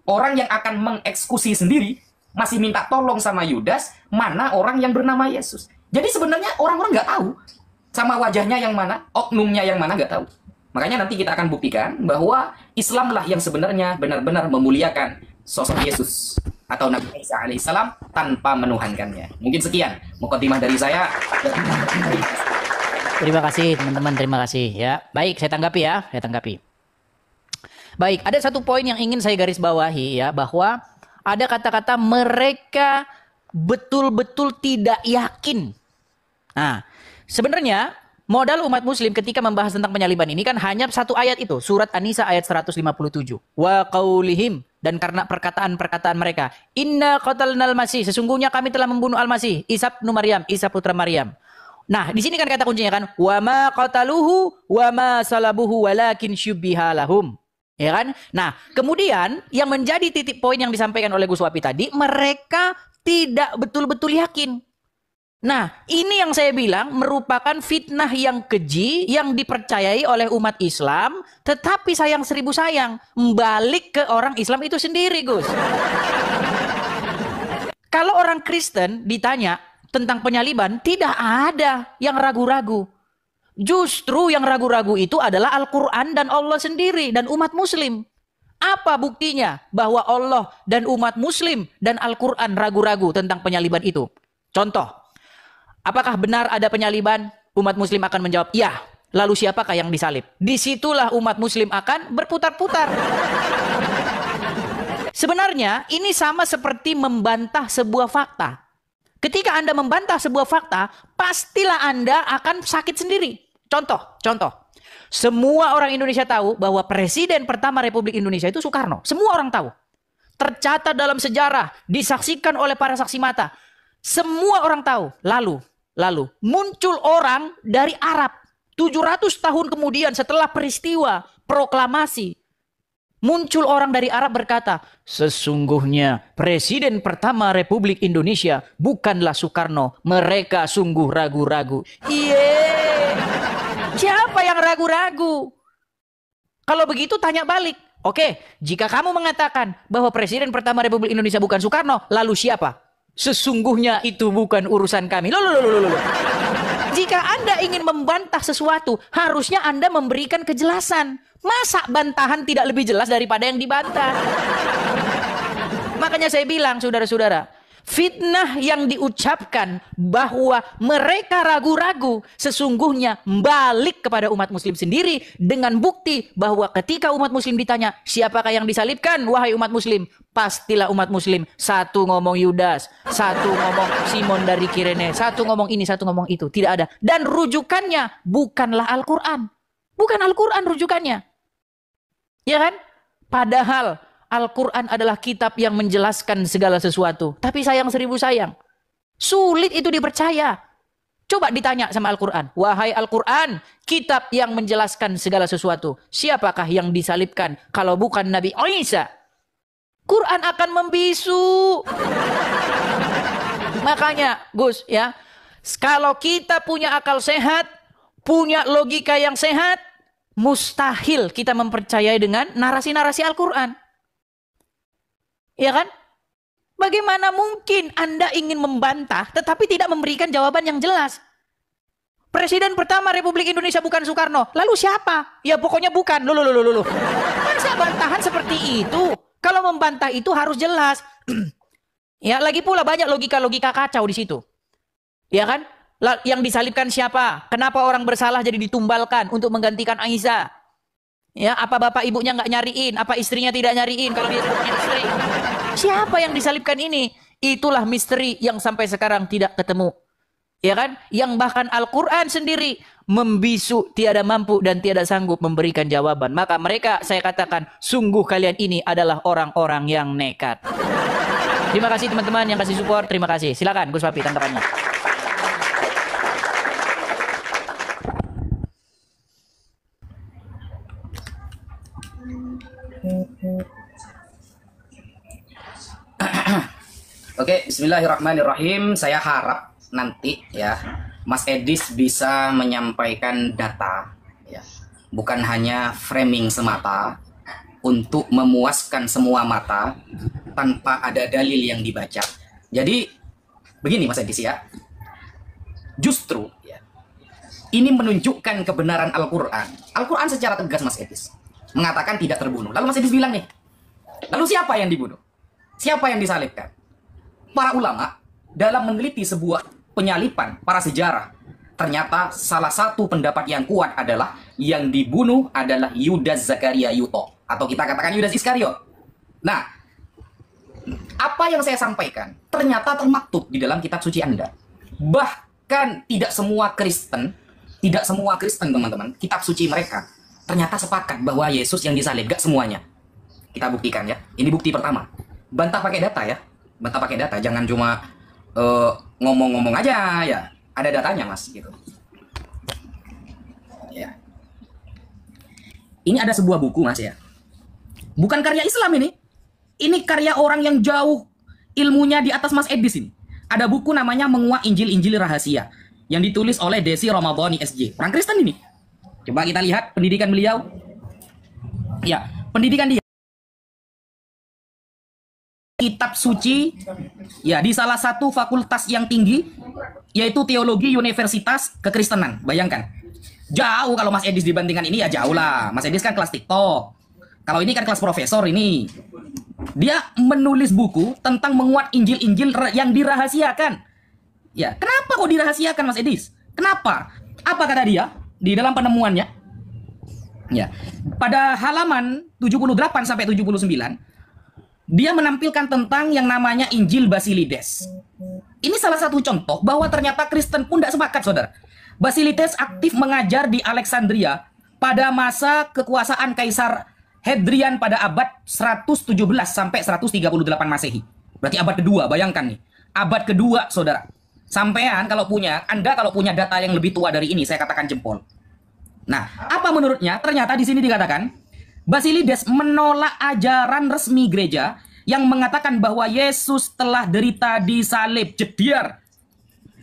Orang yang akan mengeksekusi sendiri masih minta tolong sama Yudas mana orang yang bernama Yesus. Jadi sebenarnya orang-orang nggak tahu sama wajahnya yang mana, oknumnya yang mana, nggak tahu. Makanya nanti kita akan buktikan bahwa Islamlah yang sebenarnya benar-benar memuliakan sosok Yesus atau Nabi Isa alaihissalam tanpa menuhankannya. Mungkin sekian mukadimah dari saya. Terima kasih teman-teman, terima kasih ya. Baik, saya tanggapi ya, saya tanggapi. Baik, ada satu poin yang ingin saya garis bawahi ya, bahwa ada kata-kata mereka betul-betul tidak yakin. Nah, sebenarnya modal umat muslim ketika membahas tentang penyaliban ini kan hanya satu ayat itu, surat An-Nisa ayat 157. Wa qaulihim, dan karena perkataan-perkataan mereka, inna qatalnal masih, sesungguhnya kami telah membunuh al-Masih, Isa bin Maryam, Isa putra Maryam. Nah, di sini kan kata kuncinya kan, wa ma qataluhu wa ma salabuhu walakin syubbiha lahum. Ya kan? Nah, kemudian yang menjadi titik poin yang disampaikan oleh Gus Wapi tadi, mereka tidak betul-betul yakin. Nah, ini yang saya bilang merupakan fitnah yang keji yang dipercayai oleh umat Islam, tetapi sayang seribu sayang, balik ke orang Islam itu sendiri, Gus. Kalau orang Kristen ditanya tentang penyaliban, tidak ada yang ragu-ragu. Justru yang ragu-ragu itu adalah Al-Quran dan Allah sendiri dan umat Muslim. Apa buktinya bahwa Allah dan umat Muslim dan Al-Quran ragu-ragu tentang penyaliban itu? Contoh, apakah benar ada penyaliban? Umat Muslim akan menjawab, ya. Lalu siapakah yang disalib? Disitulah umat Muslim akan berputar-putar. Sebenarnya ini sama seperti membantah sebuah fakta. Ketika Anda membantah sebuah fakta, pastilah Anda akan sakit sendiri. Contoh. Semua orang Indonesia tahu bahwa Presiden pertama Republik Indonesia itu Soekarno. Semua orang tahu. Tercatat dalam sejarah, disaksikan oleh para saksi mata. Semua orang tahu. Lalu muncul orang dari Arab 700 tahun kemudian setelah peristiwa proklamasi. Muncul orang dari Arab berkata, sesungguhnya Presiden pertama Republik Indonesia bukanlah Soekarno. Mereka sungguh ragu-ragu. Siapa yang ragu-ragu? Kalau begitu tanya balik. Oke, jika kamu mengatakan bahwa Presiden pertama Republik Indonesia bukan Soekarno, lalu siapa? Sesungguhnya itu bukan urusan kami. Loh. Jika Anda ingin membantah sesuatu, harusnya Anda memberikan kejelasan. Masa bantahan tidak lebih jelas daripada yang dibantah? Makanya saya bilang, saudara-saudara, fitnah yang diucapkan bahwa mereka ragu-ragu sesungguhnya balik kepada umat Muslim sendiri dengan bukti bahwa ketika umat Muslim ditanya siapakah yang disalibkan wahai umat Muslim, pastilah umat Muslim satu ngomong Yudas, satu ngomong Simon dari Kirene, satu ngomong ini, satu ngomong itu. Tidak ada. Dan rujukannya bukanlah Al-Quran. Bukan Al-Quran rujukannya. Ya kan? Padahal Al-Quran adalah kitab yang menjelaskan segala sesuatu. Tapi sayang seribu sayang, sulit itu dipercaya. Coba ditanya sama Al-Quran. Wahai Al-Quran, kitab yang menjelaskan segala sesuatu. Siapakah yang disalibkan kalau bukan Nabi Isa? Quran akan membisu. Makanya, Gus, ya, kalau kita punya akal sehat, punya logika yang sehat, mustahil kita mempercayai dengan narasi-narasi Al-Quran. Ya kan? Bagaimana mungkin Anda ingin membantah tetapi tidak memberikan jawaban yang jelas? Presiden pertama Republik Indonesia bukan Soekarno. Lalu siapa? Ya pokoknya bukan. Loh. Masa bantahan seperti itu? Kalau membantah itu harus jelas. Ya, lagi pula banyak logika-logika kacau di situ. Ya kan? Yang disalibkan siapa? Kenapa orang bersalah jadi ditumbalkan untuk menggantikan Aisyah? Ya, apa bapak ibunya nggak nyariin? Apa istrinya tidak nyariin kalau dia punya istri? Siapa yang disalibkan ini? Itulah misteri yang sampai sekarang tidak ketemu. Ya kan? Yang bahkan Al-Quran sendiri membisu, tiada mampu dan tiada sanggup memberikan jawaban. Maka mereka, saya katakan, sungguh kalian ini adalah orang-orang yang nekat. Terima kasih teman-teman yang kasih support. Terima kasih. Silakan Gus Papi tanggapannya. Oke, bismillahirrahmanirrahim. Saya harap nanti ya Mas Edis bisa menyampaikan data ya. Bukan hanya framing semata untuk memuaskan semua mata tanpa ada dalil yang dibaca. Jadi begini Mas Edis ya. Justru ya, ini menunjukkan kebenaran Al-Quran. Al-Quran secara tegas Mas Edis mengatakan tidak terbunuh. Lalu Mas Edis bilang nih, lalu siapa yang dibunuh? Siapa yang disalibkan? Para ulama dalam meneliti sebuah penyalipan, para sejarah, ternyata salah satu pendapat yang kuat adalah yang dibunuh adalah Yudas Zakaria Yuto, atau kita katakan Yudas Iskariot. Nah, apa yang saya sampaikan ternyata termaktub di dalam kitab suci Anda. Bahkan tidak semua Kristen teman-teman, kitab suci mereka ternyata sepakat bahwa Yesus yang disalib. Gak semuanya. Kita buktikan ya. Ini bukti pertama. Bantah pakai data ya. Bantah pakai data, jangan cuma ngomong-ngomong aja ya. Ada datanya Mas gitu. Ya. Ini ada sebuah buku Mas ya. Bukan karya Islam ini. Ini karya orang yang jauh ilmunya di atas Mas Edis ini. ada buku namanya Menguak Injil-Injil Rahasia yang ditulis oleh Desi Ramadhani SJ. Orang Kristen ini. Coba kita lihat pendidikan beliau. Ya, pendidikan dia kitab suci ya di salah satu fakultas yang tinggi yaitu Teologi Universitas Kekristenan. Bayangkan. Jauh kalau Mas Edis dibandingkan ini ya jauh lah. Mas Edis kan kelas TikTok. Kalau ini kan kelas profesor ini. Dia menulis buku tentang menguat Injil-Injil yang dirahasiakan. Ya, kenapa kok dirahasiakan Mas Edis? Kenapa? Apa kata dia di dalam penemuannya? Ya, pada halaman 78 sampai 79 dia menampilkan tentang yang namanya Injil Basilides. Ini salah satu contoh bahwa ternyata Kristen pun tidak sepakat, saudara. Basilides aktif mengajar di Alexandria pada masa kekuasaan Kaisar Hadrian pada abad 117 sampai 138 Masehi. Berarti abad kedua, bayangkan nih. Abad kedua, saudara. Sampean Anda kalau punya data yang lebih tua dari ini, saya katakan jempol. Nah, apa menurutnya? Ternyata di sini dikatakan Basilides menolak ajaran resmi gereja yang mengatakan bahwa Yesus telah derita di salib. Jediar.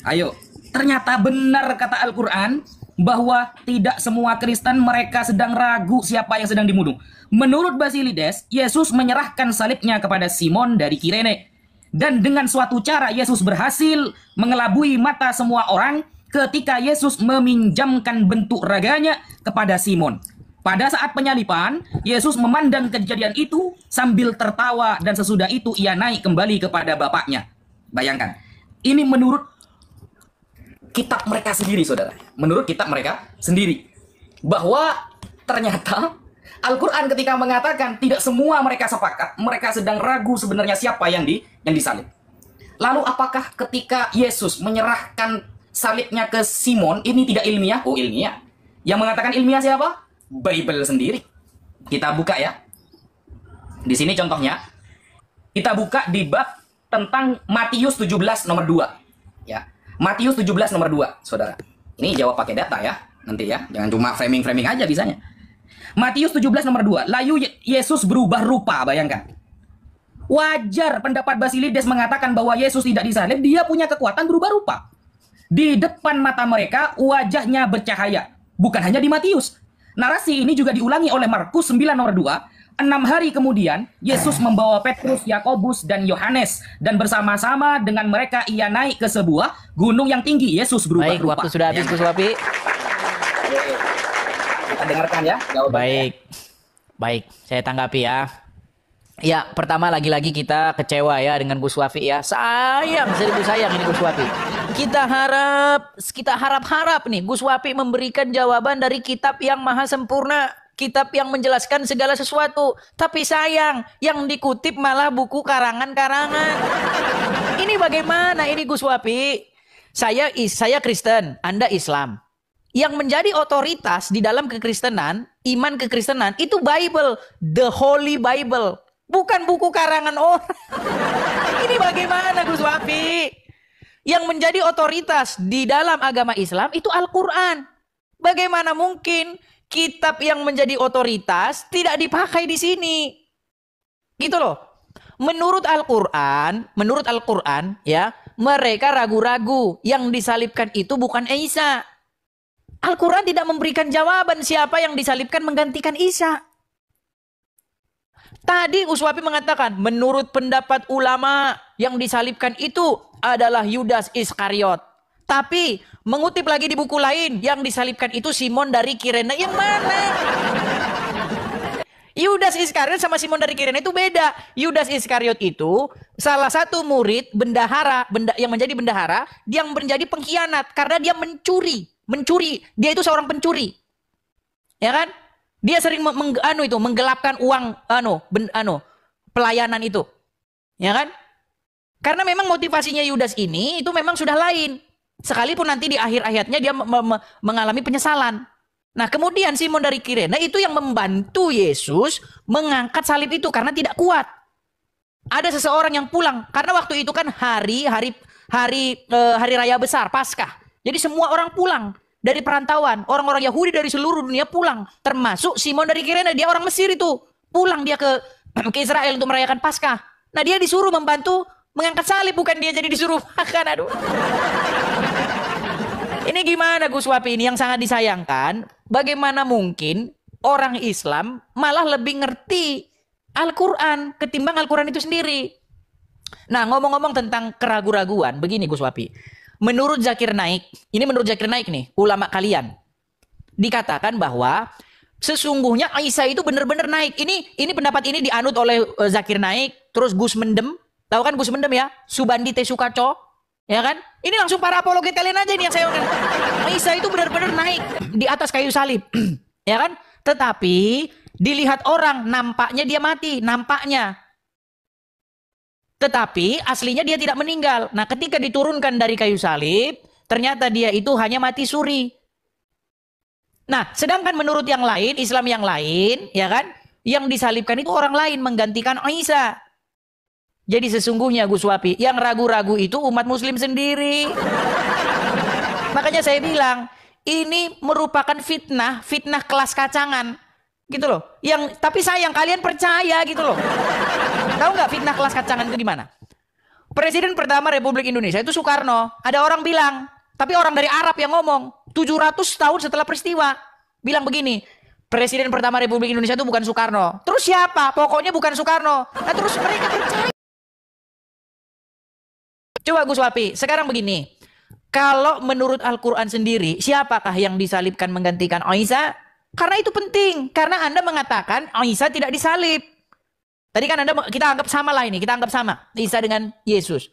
Ayo, ternyata benar kata Al-Quran bahwa tidak semua Kristen mereka sedang ragu siapa yang sedang dibunuh. Menurut Basilides, Yesus menyerahkan salibnya kepada Simon dari Kirene. Dan dengan suatu cara Yesus berhasil mengelabui mata semua orang ketika Yesus meminjamkan bentuk raganya kepada Simon. Pada saat penyalipan, Yesus memandang kejadian itu sambil tertawa dan sesudah itu ia naik kembali kepada Bapaknya. Bayangkan, ini menurut kitab mereka sendiri, saudara. Menurut kitab mereka sendiri. Bahwa ternyata Al-Quran ketika mengatakan tidak semua mereka sepakat, mereka sedang ragu sebenarnya siapa yang disalib. Lalu apakah ketika Yesus menyerahkan salibnya ke Simon, ini tidak ilmiah? Oh, ilmiah. Yang mengatakan ilmiah siapa? Bible sendiri. Kita buka ya. Di sini contohnya. Kita buka di bab tentang Matius 17 nomor 2. Ya. Matius 17 nomor 2, saudara. Ini jawab pakai data ya. Nanti ya. Jangan cuma framing-framing aja bisanya. Matius 17 nomor 2. Lalu Yesus berubah rupa, bayangkan. Wajar pendapat Basilides mengatakan bahwa Yesus tidak disalib, dia punya kekuatan berubah rupa. Di depan mata mereka, wajahnya bercahaya. Bukan hanya di Matius. Narasi ini juga diulangi oleh Markus 9 nomor 2. 6 hari kemudian, Yesus membawa Petrus, Yakobus, dan Yohanes. Dan bersama-sama dengan mereka ia naik ke sebuah gunung yang tinggi. Yesus berubah Baik, rupa. waktu sudah habis, Gus Wapi. Kita dengarkan ya jawabannya. Baik, saya tanggapi ya. Ya, pertama lagi-lagi kita kecewa ya dengan Gus Wafi ya. Sayang, seribu sayang ini Gus Wafi. Kita harap nih Gus Wafi memberikan jawaban dari kitab yang maha sempurna, kitab yang menjelaskan segala sesuatu. Tapi sayang, yang dikutip malah buku karangan-karangan. Ini bagaimana ini Gus Wafi? Saya Kristen, Anda Islam. Yang menjadi otoritas di dalam kekristenan, iman kekristenan itu Bible, the Holy Bible. Bukan buku karangan orang. Ini bagaimana Gus Wafi? Yang menjadi otoritas di dalam agama Islam itu Al-Quran. Bagaimana mungkin kitab yang menjadi otoritas tidak dipakai di sini? Gitu loh. Menurut Al-Quran ya, mereka ragu-ragu yang disalibkan itu bukan Isa. Al-Quran tidak memberikan jawaban siapa yang disalibkan menggantikan Isa. Tadi Uswapi mengatakan, menurut pendapat ulama yang disalibkan itu adalah Yudas Iskariot. Tapi mengutip lagi di buku lain, yang disalibkan itu Simon dari Kirene. Yang mana? Yudas Iskariot sama Simon dari Kirene itu beda. Yudas Iskariot itu salah satu murid yang menjadi bendahara, yang menjadi pengkhianat karena dia mencuri. Dia itu seorang pencuri. Ya kan? Dia sering menggelapkan uang pelayanan itu. Ya kan? Karena memang motivasinya Yudas ini itu memang sudah lain. Sekalipun nanti di akhir ayatnya dia mengalami penyesalan. Nah, kemudian Simon dari Kirene itu yang membantu Yesus mengangkat salib itu karena tidak kuat. Ada seseorang yang pulang karena waktu itu kan hari raya besar Paskah. Jadi semua orang pulang. Dari perantauan, orang-orang Yahudi dari seluruh dunia pulang, termasuk Simon dari Kirene, dia orang Mesir itu, pulang dia ke Israel untuk merayakan Paskah. Nah, dia disuruh membantu mengangkat salib, bukan dia jadi disuruh makan. Aduh. Ini gimana Gus Wapi ini yang sangat disayangkan, bagaimana mungkin orang Islam malah lebih ngerti Al-Quran ketimbang Al-Quran itu sendiri. Nah, ngomong-ngomong tentang keraguan-raguan, begini Gus Wapi. Menurut Zakir Naik, ini menurut Zakir Naik nih, ulama kalian, dikatakan bahwa sesungguhnya Isa itu benar-benar naik. Ini pendapat ini dianut oleh Zakir Naik, terus Gus Mendem, tahu kan Gus Mendem ya, Subandi T. Sukaco, ya kan? Ini langsung para apologet kalian aja nih yang saya ngomongin. Isa itu benar-benar naik di atas kayu salib, ya kan? Tetapi dilihat orang, nampaknya dia mati, nampaknya. Tetapi aslinya dia tidak meninggal. Nah, ketika diturunkan dari kayu salib, ternyata dia itu hanya mati suri. Nah, sedangkan menurut yang lain, Islam yang lain, ya kan, yang disalibkan itu orang lain menggantikan Isa. Jadi sesungguhnya Gus Wapi, yang ragu-ragu itu umat muslim sendiri. Makanya saya bilang, ini merupakan fitnah kelas kacangan. Gitu loh. Tapi sayang kalian percaya gitu loh. Tahu nggak fitnah kelas kacangan itu gimana? Presiden pertama Republik Indonesia itu Soekarno. Ada orang bilang, tapi orang dari Arab yang ngomong, 700 tahun setelah peristiwa, bilang begini, Presiden pertama Republik Indonesia itu bukan Soekarno. Terus siapa? Pokoknya bukan Soekarno. Nah, terus mereka percaya. Coba Gus Wapi, sekarang begini. Kalau menurut Al-Quran sendiri, siapakah yang disalibkan menggantikan Isa? Karena itu penting. Karena Anda mengatakan Isa tidak disalib. Tadi kan kita anggap sama lah ini. Kita anggap sama Isa dengan Yesus.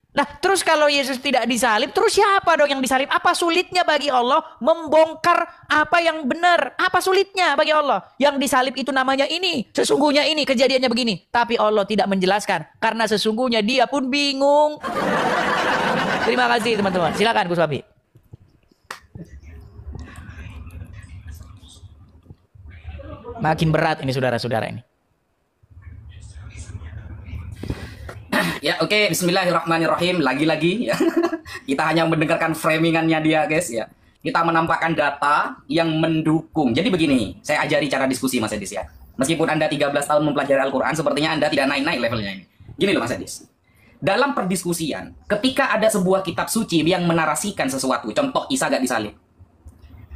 Nah, terus kalau Yesus tidak disalib, terus siapa dong yang disalib? Apa sulitnya bagi Allah membongkar apa yang benar? Apa sulitnya bagi Allah? Yang disalib itu namanya ini. Sesungguhnya ini, kejadiannya begini. Tapi Allah tidak menjelaskan. Karena sesungguhnya dia pun bingung. Terima kasih teman-teman. Silakan Gus Wapi. Makin berat ini saudara-saudara ini. Ya oke, Bismillahirrahmanirrahim. Lagi-lagi ya. Kita hanya mendengarkan framingannya dia guys ya. Kita menampakkan data yang mendukung. Jadi begini, saya ajari cara diskusi Mas Edis ya. Meskipun Anda 13 tahun mempelajari Al-Quran, sepertinya Anda tidak naik-naik levelnya ini. Gini loh Mas Edis. Dalam perdiskusian, ketika ada sebuah kitab suci yang menarasikan sesuatu, contoh Isa gak disalib,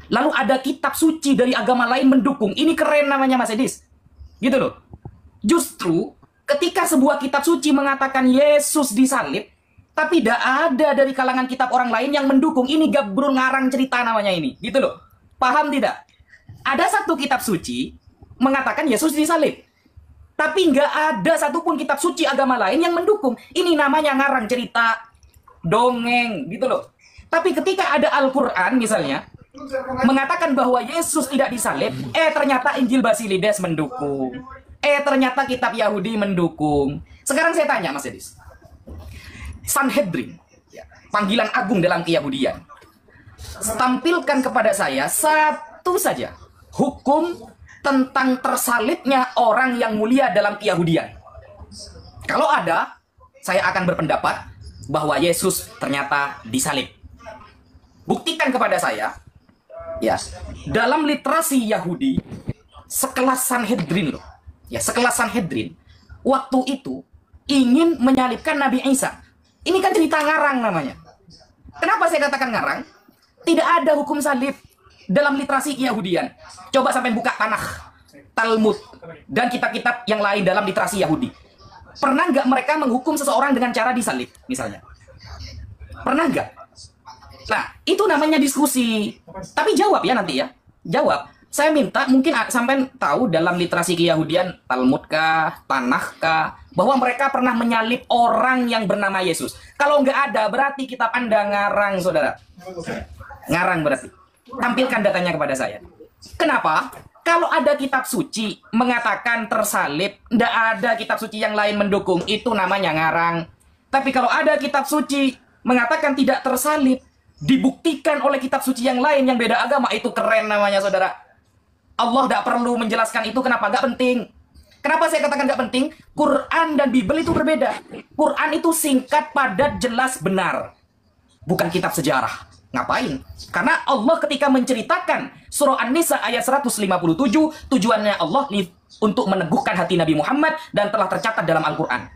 lalu ada kitab suci dari agama lain mendukung, ini keren namanya Mas Edis. Gitu loh. Justru ketika sebuah kitab suci mengatakan Yesus disalib, tapi tidak ada dari kalangan kitab orang lain yang mendukung, ini gabrun ngarang cerita namanya ini. Gitu loh. Paham tidak? Ada satu kitab suci mengatakan Yesus disalib, tapi nggak ada satupun kitab suci agama lain yang mendukung. Ini namanya ngarang cerita, dongeng, gitu loh. Tapi ketika ada Al-Quran misalnya, mengatakan bahwa Yesus tidak disalib, ternyata Injil Basilides mendukung. Ternyata kitab Yahudi mendukung. Sekarang saya tanya Mas Edis. Sanhedrin, panggilan agung dalam keyahudian, tampilkan kepada saya satu saja hukum tentang tersalibnya orang yang mulia dalam keyahudian. Kalau ada, saya akan berpendapat bahwa Yesus ternyata disalib. Buktikan kepada saya, ya, dalam literasi Yahudi, sekelas Sanhedrin loh, ya, sekelas Sanhedrin, waktu itu ingin menyalibkan Nabi Isa. Ini kan cerita ngarang namanya. Kenapa saya katakan ngarang? Tidak ada hukum salib dalam literasi Yahudian. Coba sampai buka Tanakh, Talmud, dan kitab-kitab yang lain dalam literasi Yahudi. Pernah nggak mereka menghukum seseorang dengan cara disalib, misalnya? Pernah nggak? Nah, itu namanya diskusi. Tapi jawab ya nanti ya. Jawab. Saya minta mungkin sampai tahu dalam literasi Yahudian, Talmud kah, Tanakh kah, bahwa mereka pernah menyalib orang yang bernama Yesus. Kalau nggak ada, berarti kitab Anda ngarang, saudara. Ngarang berarti. Tampilkan datanya kepada saya. Kenapa? Kalau ada kitab suci mengatakan tersalib, nggak ada kitab suci yang lain mendukung, itu namanya ngarang. Tapi kalau ada kitab suci mengatakan tidak tersalib, dibuktikan oleh kitab suci yang lain yang beda agama, itu keren namanya, saudara. Allah tidak perlu menjelaskan itu, kenapa? Gak penting. Kenapa saya katakan gak penting? Quran dan Bible itu berbeda. Quran itu singkat, padat, jelas, benar. Bukan kitab sejarah. Ngapain? Karena Allah ketika menceritakan surah An-Nisa ayat 157, tujuannya Allah untuk meneguhkan hati Nabi Muhammad dan telah tercatat dalam Al-Quran.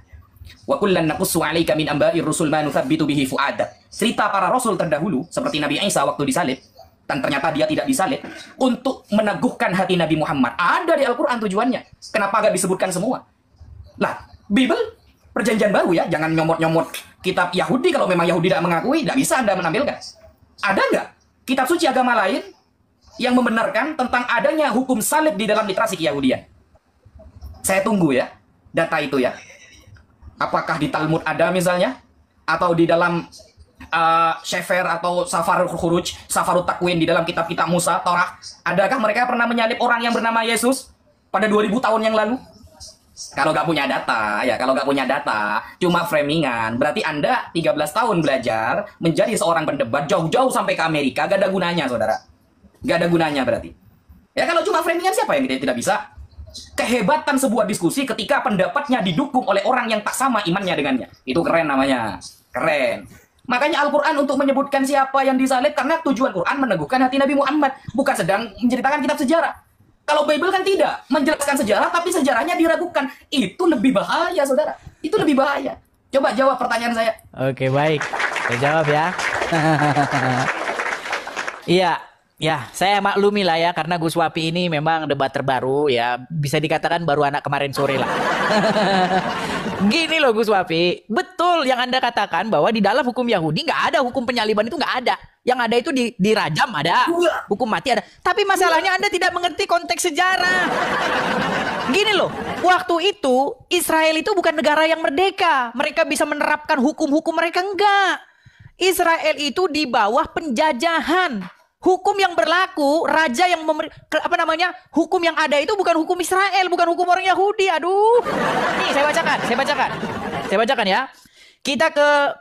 Wa kullan naqussu 'alaika min amba'ir rusul ma nuthabbitu bihi fu'adak. Cerita para rasul terdahulu seperti Nabi Isa waktu disalib dan ternyata dia tidak disalib untuk meneguhkan hati Nabi Muhammad. Ada di Al-Qur'an tujuannya. Kenapa gak disebutkan semua? Lah, Bible Perjanjian Baru ya, jangan nyomot-nyomot kitab Yahudi kalau memang Yahudi tidak mengakui, tidak bisa Anda menampilkan. Ada nggak kitab suci agama lain yang membenarkan tentang adanya hukum salib di dalam literasi Yahudian? Saya tunggu ya data itu ya. Apakah di Talmud ada misalnya? Atau di dalam Sefer atau Safarul Khuruj, Safarut Takwin di dalam kitab-kitab Musa, Torah? Adakah mereka pernah menyalib orang yang bernama Yesus pada 2000 tahun yang lalu? Kalau nggak punya data, ya kalau nggak punya data, cuma framingan, berarti Anda 13 tahun belajar menjadi seorang pendebat jauh-jauh sampai ke Amerika, gak ada gunanya, saudara. Gak ada gunanya berarti. Ya kalau cuma framingan, siapa yang tidak bisa? Kehebatan sebuah diskusi ketika pendapatnya didukung oleh orang yang tak sama imannya dengannya. Itu keren namanya. Keren. Makanya Al-Quran untuk menyebutkan siapa yang disalib, karena tujuan Quran meneguhkan hati Nabi Muhammad, bukan sedang menceritakan kitab sejarah. Kalau Bible kan tidak menjelaskan sejarah, tapi sejarahnya diragukan. Itu lebih bahaya, saudara. Itu lebih bahaya. Coba jawab pertanyaan saya. Oke, baik. Saya jawab ya. Iya, ya, saya maklumi lah ya, karena Gus Wapi ini memang debat terbaru ya, bisa dikatakan baru anak kemarin sore lah. Gini loh Gus Wapi, betul yang Anda katakan bahwa di dalam hukum Yahudi nggak ada hukum penyaliban, itu nggak ada. Yang ada itu dirajam ada, hukum mati ada. Tapi masalahnya Anda tidak mengerti konteks sejarah. Gini loh, waktu itu Israel itu bukan negara yang merdeka. Mereka bisa menerapkan hukum-hukum mereka, enggak. Israel itu di bawah penjajahan. Hukum yang berlaku, raja yang hukum yang ada itu bukan hukum Israel, bukan hukum orang Yahudi. Aduh. Nih, saya bacakan ya. Kita ke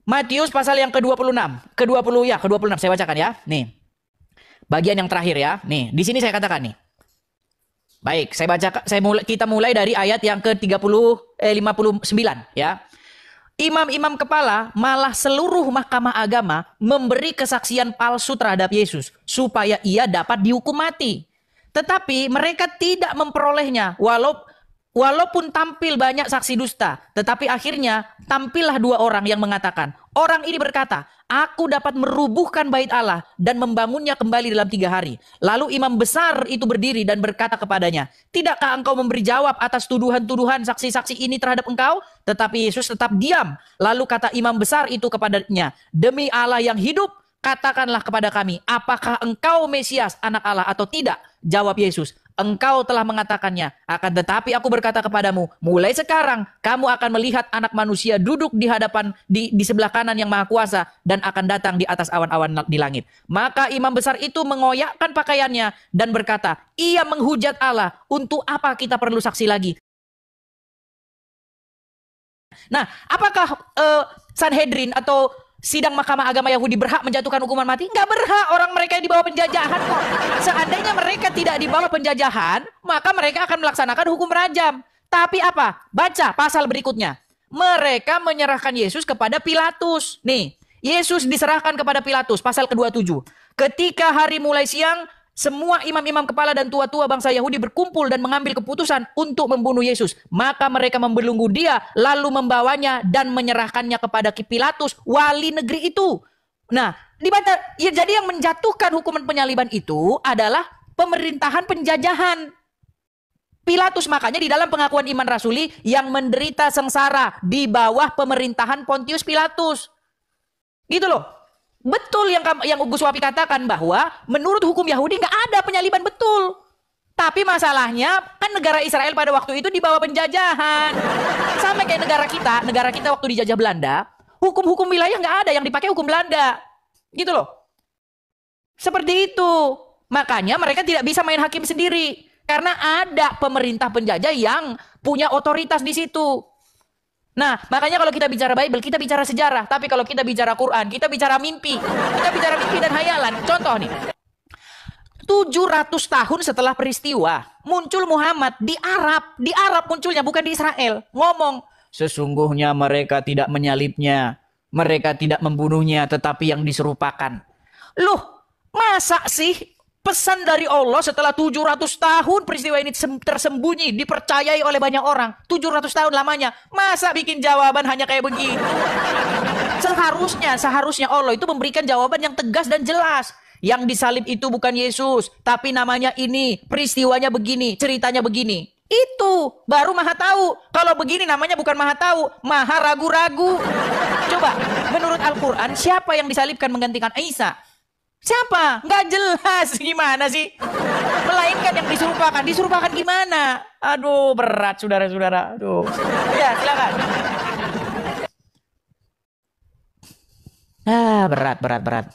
Matius pasal yang ke-26. Ke-26 saya bacakan ya. Nih. Bagian yang terakhir ya. Nih, di sini saya katakan nih. Baik, kita mulai dari ayat yang ke-59 ya. Imam-imam kepala malah seluruh mahkamah agama memberi kesaksian palsu terhadap Yesus supaya ia dapat dihukum mati. Tetapi mereka tidak memperolehnya walaupun tampil banyak saksi dusta. Tetapi akhirnya tampillah dua orang yang mengatakan, orang ini berkata, aku dapat merubuhkan bait Allah dan membangunnya kembali dalam 3 hari. Lalu imam besar itu berdiri dan berkata kepadanya, tidakkah engkau memberi jawab atas tuduhan-tuduhan saksi-saksi ini terhadap engkau? Tetapi Yesus tetap diam. Lalu kata imam besar itu kepadanya, demi Allah yang hidup, katakanlah kepada kami, apakah engkau Mesias, anak Allah atau tidak? Jawab Yesus, engkau telah mengatakannya. Akan tetapi aku berkata kepadamu, mulai sekarang kamu akan melihat Anak Manusia duduk di hadapan di sebelah kanan yang Maha Kuasa dan akan datang di atas awan-awan di langit. Maka imam besar itu mengoyakkan pakaiannya dan berkata, ia menghujat Allah. Untuk apa kita perlu saksi lagi? Nah, apakah Sanhedrin atau sidang mahkamah agama Yahudi berhak menjatuhkan hukuman mati? Nggak berhak, orang mereka yang di bawah penjajahan kok. Seandainya mereka tidak di bawah penjajahan, maka mereka akan melaksanakan hukum rajam. Tapi apa? Baca pasal berikutnya. Mereka menyerahkan Yesus kepada Pilatus. Nih, Yesus diserahkan kepada Pilatus, pasal ke-27. Ketika hari mulai siang, semua imam-imam kepala dan tua-tua bangsa Yahudi berkumpul dan mengambil keputusan untuk membunuh Yesus. Maka mereka membelenggu dia, lalu membawanya dan menyerahkannya kepada Pilatus, wali negeri itu. Nah, jadi yang menjatuhkan hukuman penyaliban itu adalah pemerintahan penjajahan. Pilatus, makanya di dalam pengakuan iman rasuli yang menderita sengsara di bawah pemerintahan Pontius Pilatus. Gitu loh. Betul yang Gus Wapi katakan bahwa menurut hukum Yahudi nggak ada penyaliban, betul. Tapi masalahnya kan negara Israel pada waktu itu di bawah penjajahan. Sama kayak negara kita waktu dijajah Belanda, hukum-hukum wilayah nggak ada, yang dipakai hukum Belanda. Gitu loh. Seperti itu. Makanya mereka tidak bisa main hakim sendiri. Karena ada pemerintah penjajah yang punya otoritas di situ. Nah, makanya kalau kita bicara Bible, kita bicara sejarah. Tapi kalau kita bicara Quran, kita bicara mimpi. Kita bicara mimpi dan hayalan. Contoh nih. 700 tahun setelah peristiwa, muncul Muhammad di Arab. Di Arab munculnya, bukan di Israel. Ngomong, sesungguhnya mereka tidak menyalibnya. Mereka tidak membunuhnya, tetapi yang diserupakan. Loh, masa sih Pesan dari Allah setelah 700 tahun peristiwa ini tersembunyi, dipercayai oleh banyak orang. 700 tahun lamanya. Masa bikin jawaban hanya kayak begini? Seharusnya Allah itu memberikan jawaban yang tegas dan jelas. Yang disalib itu bukan Yesus, tapi namanya ini, peristiwanya begini, ceritanya begini. Itu baru maha tahu. Kalau begini namanya bukan maha tahu, maha ragu-ragu. Coba, menurut Al-Quran, siapa yang disalibkan menggantikan Isa? Siapa? Nggak jelas. Gimana sih? Melainkan yang diserupakan. Diserupakan gimana? Aduh, berat saudara-saudara. Aduh. Ya, silakan. Berat.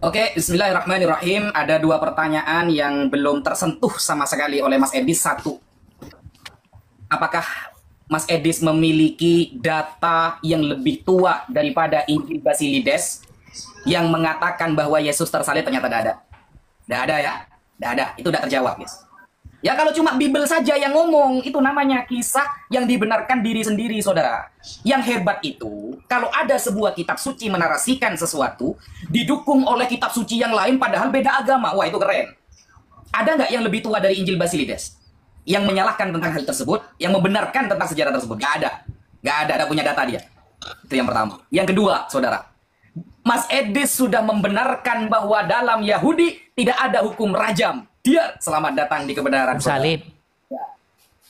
Oke, bismillahirrahmanirrahim. Ada 2 pertanyaan yang belum tersentuh sama sekali oleh Mas Edis. 1. Apakah Mas Edis memiliki data yang lebih tua daripada Injil Basilides yang mengatakan bahwa Yesus tersalib? Ternyata tidak ada. Tidak ada ya? Tidak ada. Itu tidak terjawab, guys. Ya kalau cuma Bible saja yang ngomong, itu namanya kisah yang dibenarkan diri sendiri, saudara. Yang hebat itu, kalau ada sebuah kitab suci menarasikan sesuatu, didukung oleh kitab suci yang lain padahal beda agama. Wah, itu keren. Ada nggak yang lebih tua dari Injil Basilides? Yang menyalahkan tentang hal tersebut, yang membenarkan tentang sejarah tersebut? Nggak ada punya data dia. Itu yang pertama. Yang kedua, saudara, Mas Edis sudah membenarkan bahwa dalam Yahudi tidak ada hukum rajam. Dia selamat datang di kebenaran. Salib. Ya.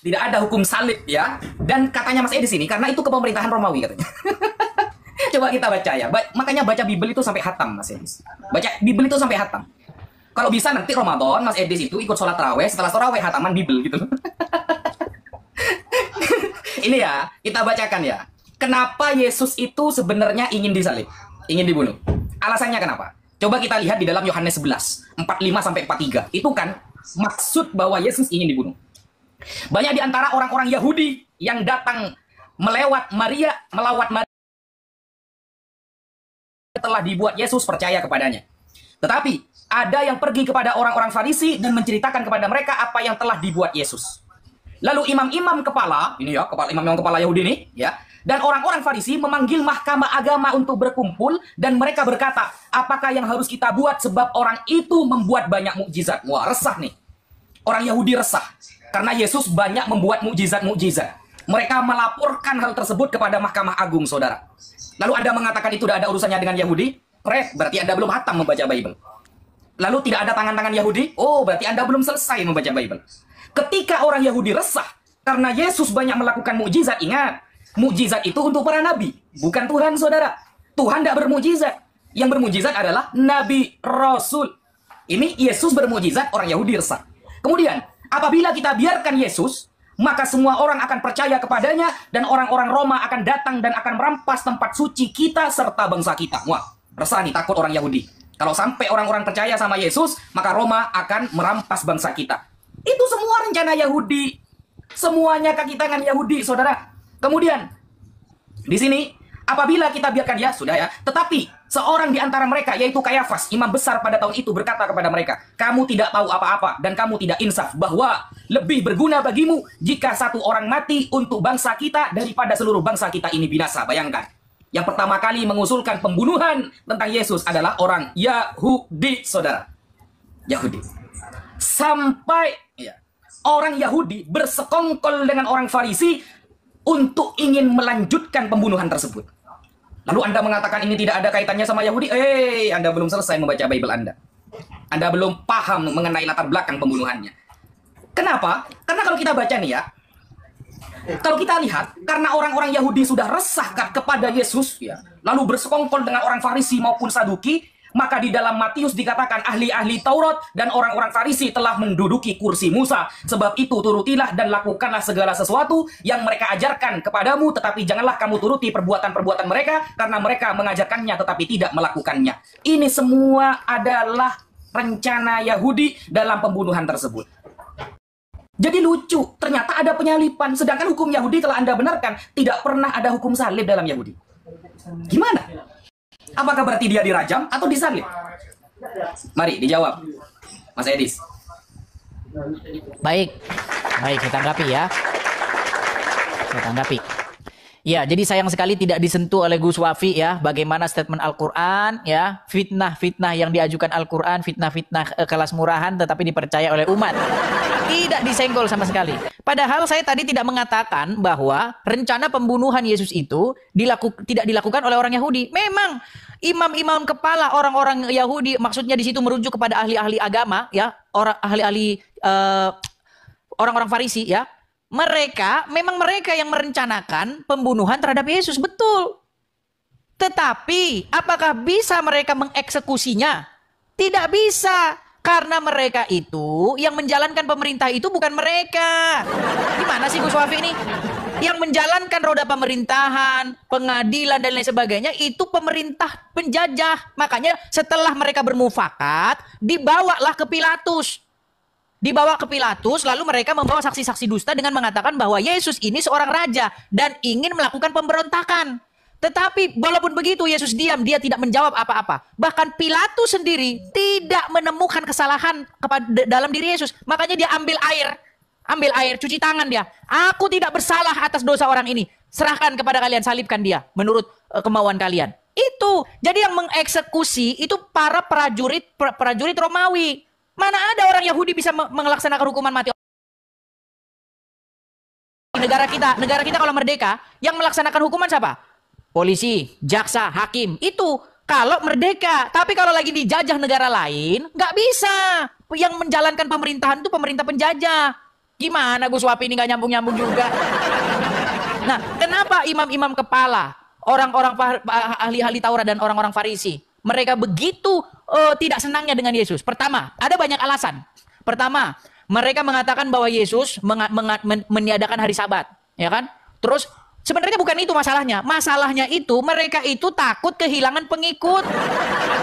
Tidak ada hukum salib ya. Dan katanya Mas Edis ini, karena itu kepemerintahan Romawi katanya. Coba kita baca ya. Makanya baca Bible itu sampai hatam, Mas Edis. Baca Bible itu sampai hatam. Kalau bisa nanti Ramadan, Mas Edis itu ikut sholat taraweh, setelah taraweh hataman Bible gitu. Ini ya, kita bacakan ya. Kenapa Yesus itu sebenarnya ingin disalib? Ingin dibunuh. Alasannya kenapa? Coba kita lihat di dalam Yohanes 11, 45-43. Itu kan maksud bahwa Yesus ingin dibunuh. Banyak di antara orang-orang Yahudi yang datang melawat Maria telah dibuat Yesus percaya kepadanya. Tetapi ada yang pergi kepada orang-orang Farisi dan menceritakan kepada mereka apa yang telah dibuat Yesus. Lalu imam-imam kepala, ini ya, imam-imam kepala Yahudi ini, ya, dan orang-orang Farisi memanggil mahkamah agama untuk berkumpul dan mereka berkata, apakah yang harus kita buat sebab orang itu membuat banyak mukjizat? Wah, resah nih. Orang Yahudi resah karena Yesus banyak membuat mukjizat-mukjizat. Mereka melaporkan hal tersebut kepada Mahkamah Agung, saudara. Lalu Anda mengatakan itu tidak ada urusannya dengan Yahudi? Berarti Anda belum hatam membaca Bible. Lalu tidak ada tangan-tangan Yahudi? Oh, berarti Anda belum selesai membaca Bible. Ketika orang Yahudi resah karena Yesus banyak melakukan mukjizat, ingat, mukjizat itu untuk para nabi, bukan Tuhan, saudara. Tuhan tidak bermukjizat. Yang bermukjizat adalah nabi, rasul. Ini Yesus bermukjizat, orang Yahudi resah. Kemudian, apabila kita biarkan Yesus, maka semua orang akan percaya kepadanya dan orang-orang Roma akan datang dan akan merampas tempat suci kita serta bangsa kita. Wah, resah nih, takut orang Yahudi. Kalau sampai orang-orang percaya sama Yesus, maka Roma akan merampas bangsa kita. Itu semua rencana Yahudi. Semuanya kaki tangan Yahudi, saudara. Kemudian, di sini, apabila kita biarkan ya, sudah ya. Tetapi, seorang di antara mereka, yaitu Kayafas, imam besar pada tahun itu, berkata kepada mereka, kamu tidak tahu apa-apa, dan kamu tidak insaf, bahwa lebih berguna bagimu jika satu orang mati untuk bangsa kita daripada seluruh bangsa kita ini binasa. Bayangkan. Yang pertama kali mengusulkan pembunuhan tentang Yesus adalah orang Yahudi, saudara. Yahudi. Sampai ya, orang Yahudi bersekongkol dengan orang Farisi untuk ingin melanjutkan pembunuhan tersebut. Lalu Anda mengatakan ini tidak ada kaitannya sama Yahudi? Anda belum selesai membaca Bible Anda. Anda belum paham mengenai latar belakang pembunuhannya. Kenapa? Karena kalau kita baca nih ya, kalau kita lihat, karena orang-orang Yahudi sudah resah kepada Yesus, ya, lalu bersekongkol dengan orang Farisi maupun Saduki, maka di dalam Matius dikatakan ahli-ahli Taurat dan orang-orang Farisi telah menduduki kursi Musa. Sebab itu turutilah dan lakukanlah segala sesuatu yang mereka ajarkan kepadamu, tetapi janganlah kamu turuti perbuatan-perbuatan mereka, karena mereka mengajarkannya tetapi tidak melakukannya. Ini semua adalah rencana Yahudi dalam pembunuhan tersebut. Jadi lucu, ternyata ada penyalipan. Sedangkan hukum Yahudi telah Anda benarkan, tidak pernah ada hukum salib dalam Yahudi. Gimana? Apakah berarti dia dirajam atau disalib? Mari dijawab, Mas Edis. Baik, saya tanggapi ya. Saya tanggapi. Ya, jadi sayang sekali tidak disentuh oleh Gus Wafi ya, bagaimana statement Al-Quran ya, fitnah-fitnah yang diajukan Al-Quran, fitnah-fitnah kelas murahan tetapi dipercaya oleh umat. Tidak disenggol sama sekali. Padahal saya tadi tidak mengatakan bahwa rencana pembunuhan Yesus itu tidak dilakukan oleh orang Yahudi. Memang imam-imam kepala orang-orang Yahudi, maksudnya di situ merujuk kepada ahli-ahli agama ya, orang-orang Farisi ya. Memang mereka yang merencanakan pembunuhan terhadap Yesus, betul. Tetapi apakah bisa mereka mengeksekusinya? Tidak bisa, karena mereka itu yang menjalankan pemerintah itu bukan mereka. Gimana sih Gus Wafi ini? Yang menjalankan roda pemerintahan, pengadilan dan lain sebagainya itu pemerintah penjajah. Makanya setelah mereka bermufakat, dibawalah ke Pilatus. Dibawa ke Pilatus, lalu mereka membawa saksi-saksi dusta dengan mengatakan bahwa Yesus ini seorang raja dan ingin melakukan pemberontakan. Tetapi walaupun begitu Yesus diam, dia tidak menjawab apa-apa. Bahkan Pilatus sendiri tidak menemukan kesalahan dalam diri Yesus. Makanya dia ambil air, cuci tangan dia. Aku tidak bersalah atas dosa orang ini. Serahkan kepada kalian, salibkan dia menurut kemauan kalian. Itu. Jadi yang mengeksekusi itu para prajurit Romawi. Mana ada orang Yahudi bisa melaksanakan hukuman mati? Negara kita kalau merdeka, yang melaksanakan hukuman siapa? Polisi, jaksa, hakim. Itu kalau merdeka. Tapi kalau lagi dijajah negara lain, nggak bisa. Yang menjalankan pemerintahan itu pemerintah penjajah. Gimana Gus Wapi ini nggak nyambung-nyambung juga? Nah, kenapa imam-imam kepala, orang-orang ahli-ahli Taurat dan orang-orang Farisi, mereka begitu tidak senangnya dengan Yesus? Pertama, ada banyak alasan. Pertama, mereka mengatakan bahwa Yesus meniadakan hari Sabat, ya kan? Terus sebenarnya bukan itu masalahnya. Masalahnya itu mereka itu takut kehilangan pengikut.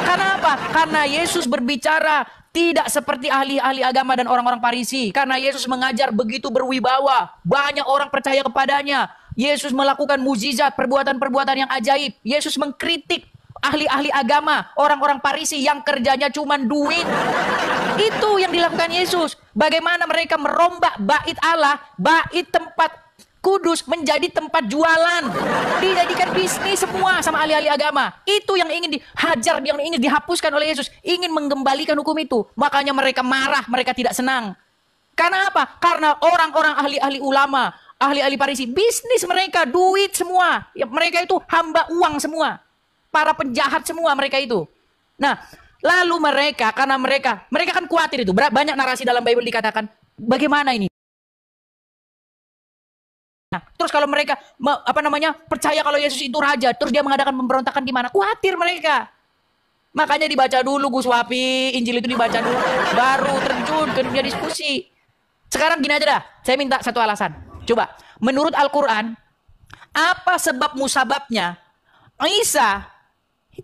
Karena apa? Karena Yesus berbicara tidak seperti ahli-ahli agama dan orang-orang Farisi. Karena Yesus mengajar begitu berwibawa, banyak orang percaya kepadanya. Yesus melakukan mukjizat, perbuatan-perbuatan yang ajaib. Yesus mengkritik ahli-ahli agama, orang-orang Farisi yang kerjanya cuma duit. Itu yang dilakukan Yesus. Bagaimana mereka merombak bait Allah, bait tempat kudus menjadi tempat jualan. Dijadikan bisnis semua sama ahli-ahli agama. Itu yang ingin dihajar, yang ingin dihapuskan oleh Yesus. Ingin menggembalikan hukum itu. Makanya mereka marah, mereka tidak senang. Karena apa? Karena orang-orang ahli-ahli ulama, ahli-ahli Farisi, bisnis mereka, duit semua. Mereka itu hamba uang semua. Para penjahat semua mereka itu. Nah, lalu karena mereka kan khawatir itu. Banyak narasi dalam Bible dikatakan, bagaimana ini? Nah, terus kalau mereka percaya kalau Yesus itu raja, terus dia mengadakan pemberontakan di mana? Khawatir mereka. Makanya dibaca dulu Gus Wapi, Injil itu dibaca dulu, baru terjun ke dunia diskusi. Sekarang gini aja dah, saya minta satu alasan. Coba, menurut Al-Quran, apa sebab musababnya Isa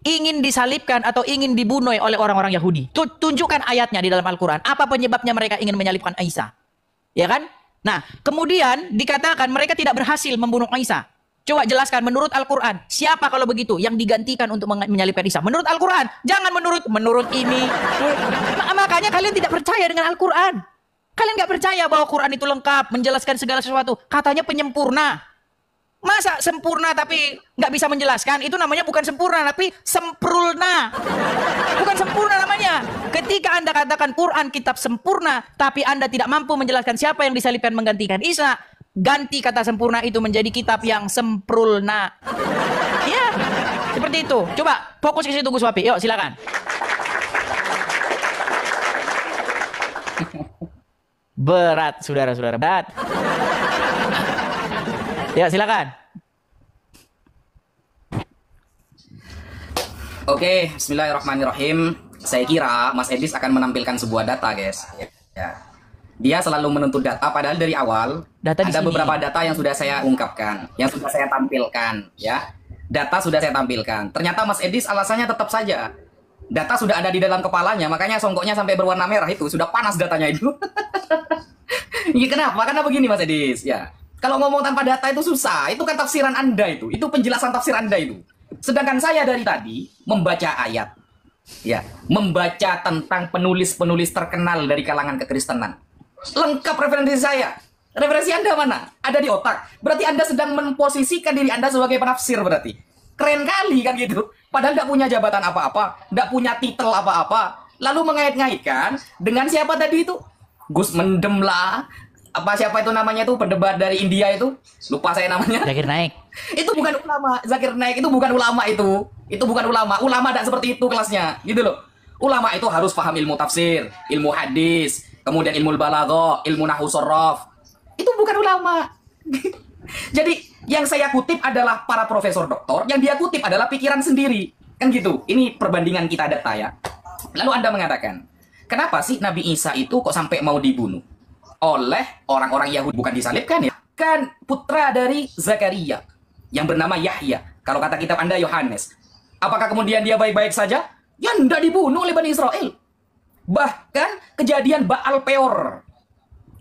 ingin disalibkan atau ingin dibunuh oleh orang-orang Yahudi? Tunjukkan ayatnya di dalam Al-Quran. Apa penyebabnya mereka ingin menyalibkan Isa? Ya kan? Nah, kemudian dikatakan mereka tidak berhasil membunuh Isa. Coba jelaskan menurut Al-Quran. Siapa kalau begitu yang digantikan untuk menyalibkan Isa? Menurut Al-Quran. Jangan menurut ini. Makanya kalian tidak percaya dengan Al-Quran. Kalian nggak percaya bahwa Quran itu lengkap, menjelaskan segala sesuatu. Katanya penyempurna. Masa sempurna tapi nggak bisa menjelaskan? Itu namanya bukan sempurna, tapi semprulna. Bukan sempurna namanya. Ketika Anda katakan Quran kitab sempurna, tapi Anda tidak mampu menjelaskan siapa yang disalibkan menggantikan Isa, ganti kata sempurna itu menjadi kitab yang semprulna. Ya, seperti itu. Coba fokus ke situ Gus Wapi. Yuk, silakan. Berat, saudara-saudara, berat. Ya, silakan. Oke, bismillahirrahmanirrahim. Saya kira Mas Edis akan menampilkan sebuah data, guys. Ya. Dia selalu menuntut data, padahal dari awal ada beberapa data yang sudah saya ungkapkan, yang sudah saya tampilkan, ya. Data sudah saya tampilkan. Ternyata Mas Edis alasannya tetap saja. Data sudah ada di dalam kepalanya, makanya songkoknya sampai berwarna merah itu, sudah panas datanya itu. Ya, kenapa? Karena begini Mas Edis, ya. Kalau ngomong tanpa data itu susah, itu kan tafsiran Anda itu penjelasan tafsir Anda itu. Sedangkan saya dari tadi membaca ayat, ya, membaca tentang penulis-penulis terkenal dari kalangan kekristenan. Lengkap referensi saya. Referensi Anda mana? Ada di otak. Berarti Anda sedang memposisikan diri Anda sebagai penafsir berarti. Keren kali kan gitu. Padahal nggak punya jabatan apa-apa, nggak punya titel apa-apa. Lalu mengait-ngaitkan dengan siapa tadi itu? Gus Mendem lah. Apa siapa itu namanya tuh pendebat dari India itu? Lupa saya namanya. Zakir Naik. Itu bukan ulama. Zakir Naik itu bukan ulama itu. Itu bukan ulama. Ulama tidak seperti itu kelasnya. Gitu loh. Ulama itu harus paham ilmu tafsir, ilmu hadis, kemudian ilmu balaghah, ilmu nahwu sharaf. Itu bukan ulama. Jadi yang saya kutip adalah para profesor doktor, yang dia kutip adalah pikiran sendiri. Kan gitu. Ini perbandingan kita data ya. Lalu Anda mengatakan, kenapa sih Nabi Isa itu kok sampai mau dibunuh oleh orang-orang Yahudi? Bukan disalibkan ya. Kan putra dari Zakaria yang bernama Yahya. Kalau kata kitab Anda Yohanes. Apakah kemudian dia baik-baik saja? Ya tidak dibunuh oleh Bani Israel. Bahkan kejadian Baal Peor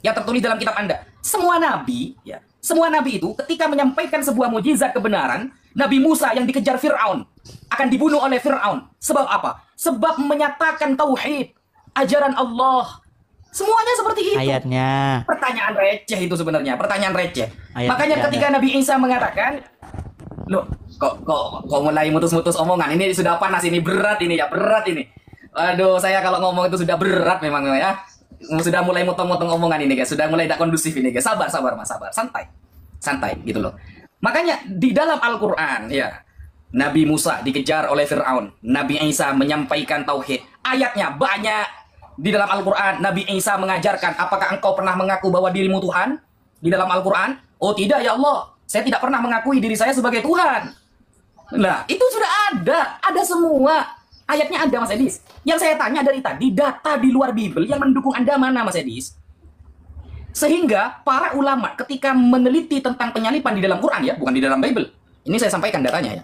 yang tertulis dalam kitab Anda. Semua nabi, ya, semua nabi itu ketika menyampaikan sebuah mukjizat kebenaran, Nabi Musa yang dikejar Fir'aun akan dibunuh oleh Fir'aun. Sebab apa? Sebab menyatakan tauhid, ajaran Allah. Semuanya seperti itu. Ayatnya. Pertanyaan receh itu sebenarnya, pertanyaan receh. Ayat Makanya ketika Nabi Isa mengatakan, loh, kok mulai mutus-mutus omongan. Ini sudah panas, ini berat ini ya, berat ini. Aduh, saya kalau ngomong itu sudah berat memang ya. Sudah mulai motong-motong omongan ini guys, sudah mulai tidak kondusif ini guys. Sabar Mas, sabar, santai gitu loh. Makanya di dalam Al-Qur'an ya, Nabi Musa dikejar oleh Fir'aun, Nabi Isa menyampaikan tauhid. Ayatnya banyak di dalam Al-Qur'an. Nabi Isa mengajarkan, apakah engkau pernah mengaku bahwa dirimu Tuhan? Di dalam Al-Qur'an, oh tidak ya Allah, saya tidak pernah mengakui diri saya sebagai Tuhan. Nah, itu sudah ada semua. Ayatnya ada, Mas Edis. Yang saya tanya dari tadi, data di luar Bible yang mendukung Anda mana, Mas Edis? Sehingga para ulama ketika meneliti tentang penyalipan di dalam Quran ya, bukan di dalam Bible. Ini saya sampaikan datanya ya.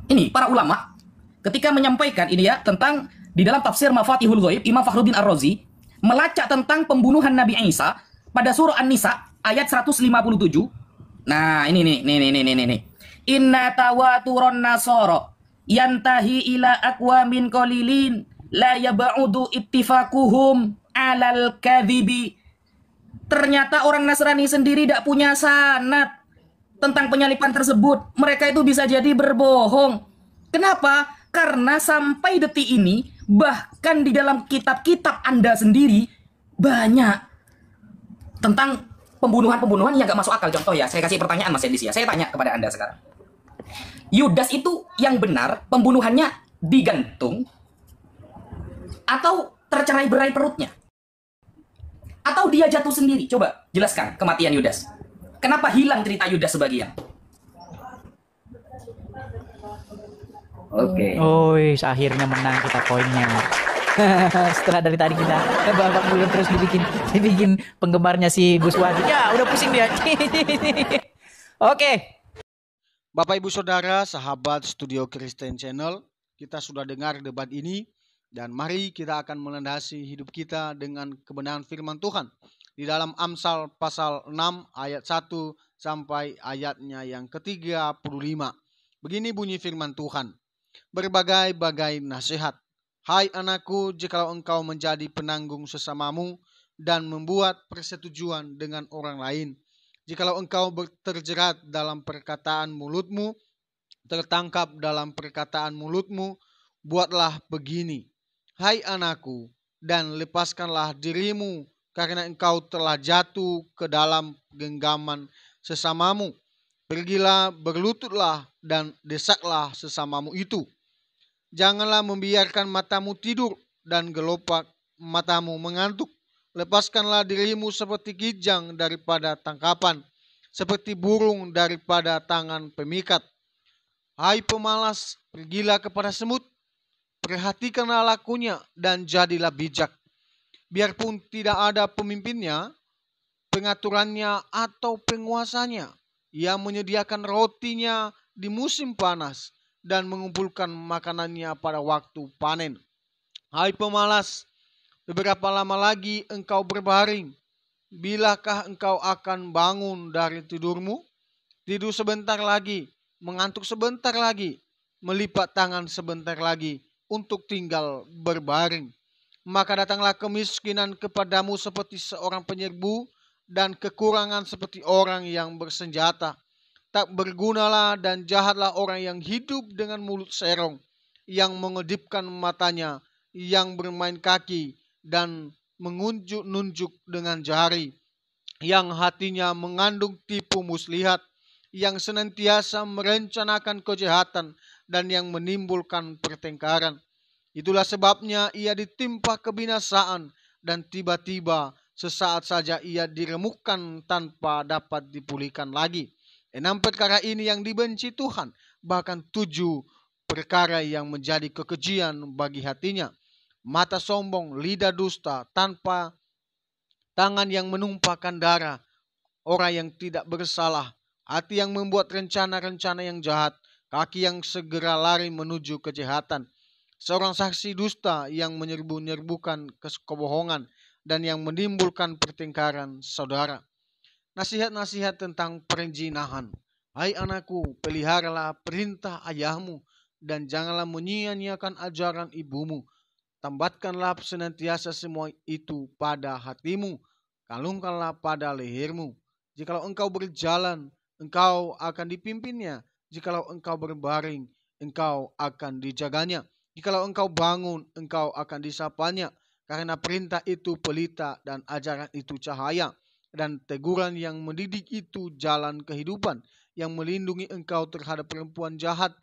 Ini para ulama ketika menyampaikan ini ya tentang di dalam tafsir Mafatihul Ghaib, Imam Fakhruddin Ar-Razi melacak tentang pembunuhan Nabi Isa pada surah An-Nisa ayat 157. Nah, ini nih. Inna tawaturon nasoro yantahi ila aqwamin qalilin la yab'udu ittifaquhum alal kadhibi. Ternyata orang Nasrani sendiri tidak punya sanad tentang penyalipan tersebut. Mereka itu bisa jadi berbohong. Kenapa? Karena sampai detik ini bahkan di dalam kitab-kitab Anda sendiri banyak tentang pembunuhan yang gak masuk akal. Contoh ya, saya kasih pertanyaan Mas Edis ya. Saya tanya kepada Anda sekarang. Yudas itu yang benar pembunuhannya digantung atau tercerai-berai perutnya? Atau dia jatuh sendiri? Coba jelaskan kematian Yudas. Kenapa hilang cerita Yudas sebagian? Oke. Ois, akhirnya menang kita poinnya. Setelah dari tadi kita babak belum terus dibikin penggemarnya si Gus Wadi. Ya, udah pusing dia. Oke. Bapak Ibu Saudara, sahabat Studio Kristen Channel, kita sudah dengar debat ini dan mari kita akan melandasi hidup kita dengan kebenaran firman Tuhan di dalam Amsal pasal 6 ayat 1 sampai ayatnya yang ke-35. Begini bunyi firman Tuhan. Berbagai-bagai nasihat. Hai anakku, jikalau engkau menjadi penanggung sesamamu dan membuat persetujuan dengan orang lain. Jikalau engkau terjerat dalam perkataan mulutmu, tertangkap dalam perkataan mulutmu, buatlah begini. Hai anakku, dan lepaskanlah dirimu, karena engkau telah jatuh ke dalam genggaman sesamamu. Pergilah, berlututlah, dan desaklah sesamamu itu. Janganlah membiarkan matamu tidur, dan gelopak matamu mengantuk. Lepaskanlah dirimu seperti kijang daripada tangkapan, seperti burung daripada tangan pemikat. Hai pemalas, pergilah kepada semut, perhatikanlah lakunya dan jadilah bijak. Biarpun tidak ada pemimpinnya, pengaturannya atau penguasanya, ia menyediakan rotinya di musim panas dan mengumpulkan makanannya pada waktu panen. Hai pemalas, beberapa lama lagi engkau berbaring. Bilakah engkau akan bangun dari tidurmu? Tidur sebentar lagi, mengantuk sebentar lagi, melipat tangan sebentar lagi untuk tinggal berbaring. Maka datanglah kemiskinan kepadamu seperti seorang penyerbu, dan kekurangan seperti orang yang bersenjata. Tak bergunalah dan jahatlah orang yang hidup dengan mulut serong, yang mengedipkan matanya, yang bermain kaki dan mengunjuk-nunjuk dengan jari, yang hatinya mengandung tipu muslihat, yang senantiasa merencanakan kejahatan dan yang menimbulkan pertengkaran. Itulah sebabnya ia ditimpa kebinasaan dan tiba-tiba sesaat saja ia diremukkan tanpa dapat dipulihkan lagi. 6 perkara ini yang dibenci Tuhan, bahkan 7 perkara yang menjadi kekejian bagi hatinya. Mata sombong, lidah dusta, tanpa tangan yang menumpahkan darah, orang yang tidak bersalah, hati yang membuat rencana-rencana yang jahat, kaki yang segera lari menuju kejahatan, seorang saksi dusta yang menyerbu-nyerbukan kebohongan dan yang menimbulkan pertengkaran saudara. Nasihat-nasihat tentang perzinahan. Hai anakku, peliharalah perintah ayahmu dan janganlah menyia-nyiakan ajaran ibumu. Tambatkanlah senantiasa semua itu pada hatimu, kalungkanlah pada lehermu. Jikalau engkau berjalan, engkau akan dipimpinnya. Jikalau engkau berbaring, engkau akan dijaganya. Jikalau engkau bangun, engkau akan disapanya. Karena perintah itu pelita dan ajaran itu cahaya. Dan teguran yang mendidik itu jalan kehidupan, yang melindungi engkau terhadap perempuan jahat,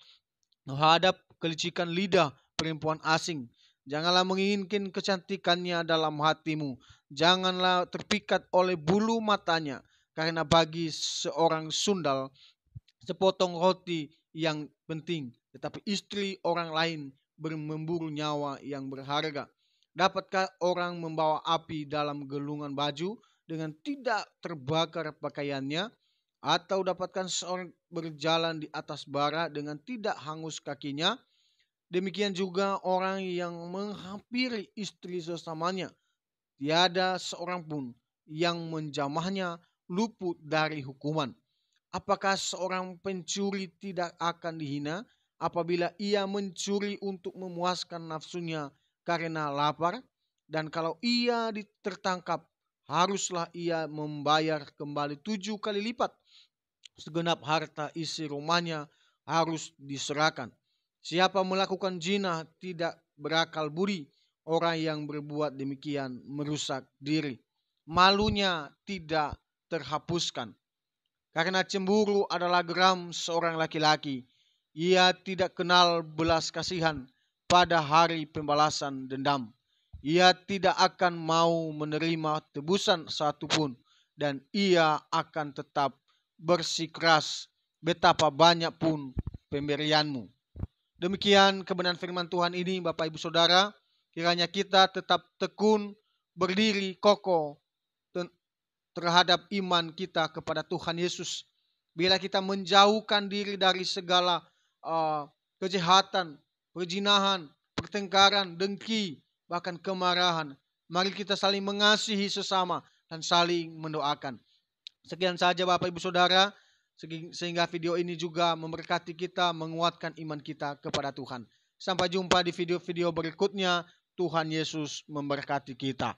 terhadap kelicikan lidah perempuan asing. Janganlah menginginkan kecantikannya dalam hatimu. Janganlah terpikat oleh bulu matanya. Karena bagi seorang sundal, sepotong roti yang penting. Tetapi istri orang lain memburu nyawa yang berharga. Dapatkah orang membawa api dalam gelungan baju dengan tidak terbakar pakaiannya? Atau dapatkah seorang berjalan di atas bara dengan tidak hangus kakinya? Demikian juga orang yang menghampiri istri sesamanya. Tiada seorang pun yang menjamahnya luput dari hukuman. Apakah seorang pencuri tidak akan dihina apabila ia mencuri untuk memuaskan nafsunya karena lapar? Dan kalau ia tertangkap, haruslah ia membayar kembali 7 kali lipat. Segenap harta isi rumahnya harus diserahkan. Siapa melakukan zina tidak berakal budi. Orang yang berbuat demikian merusak diri. Malunya tidak terhapuskan. Karena cemburu adalah geram seorang laki-laki. Ia tidak kenal belas kasihan pada hari pembalasan dendam. Ia tidak akan mau menerima tebusan satupun. Dan ia akan tetap bersikeras betapa banyak pun pemberianmu. Demikian kebenaran firman Tuhan ini, Bapak Ibu Saudara. Kiranya kita tetap tekun, berdiri kokoh terhadap iman kita kepada Tuhan Yesus. Bila kita menjauhkan diri dari segala kejahatan, perzinahan, pertengkaran, dengki, bahkan kemarahan, mari kita saling mengasihi sesama dan saling mendoakan. Sekian saja Bapak Ibu Saudara, sehingga video ini juga memberkati kita, menguatkan iman kita kepada Tuhan. Sampai jumpa di video-video berikutnya. Tuhan Yesus memberkati kita.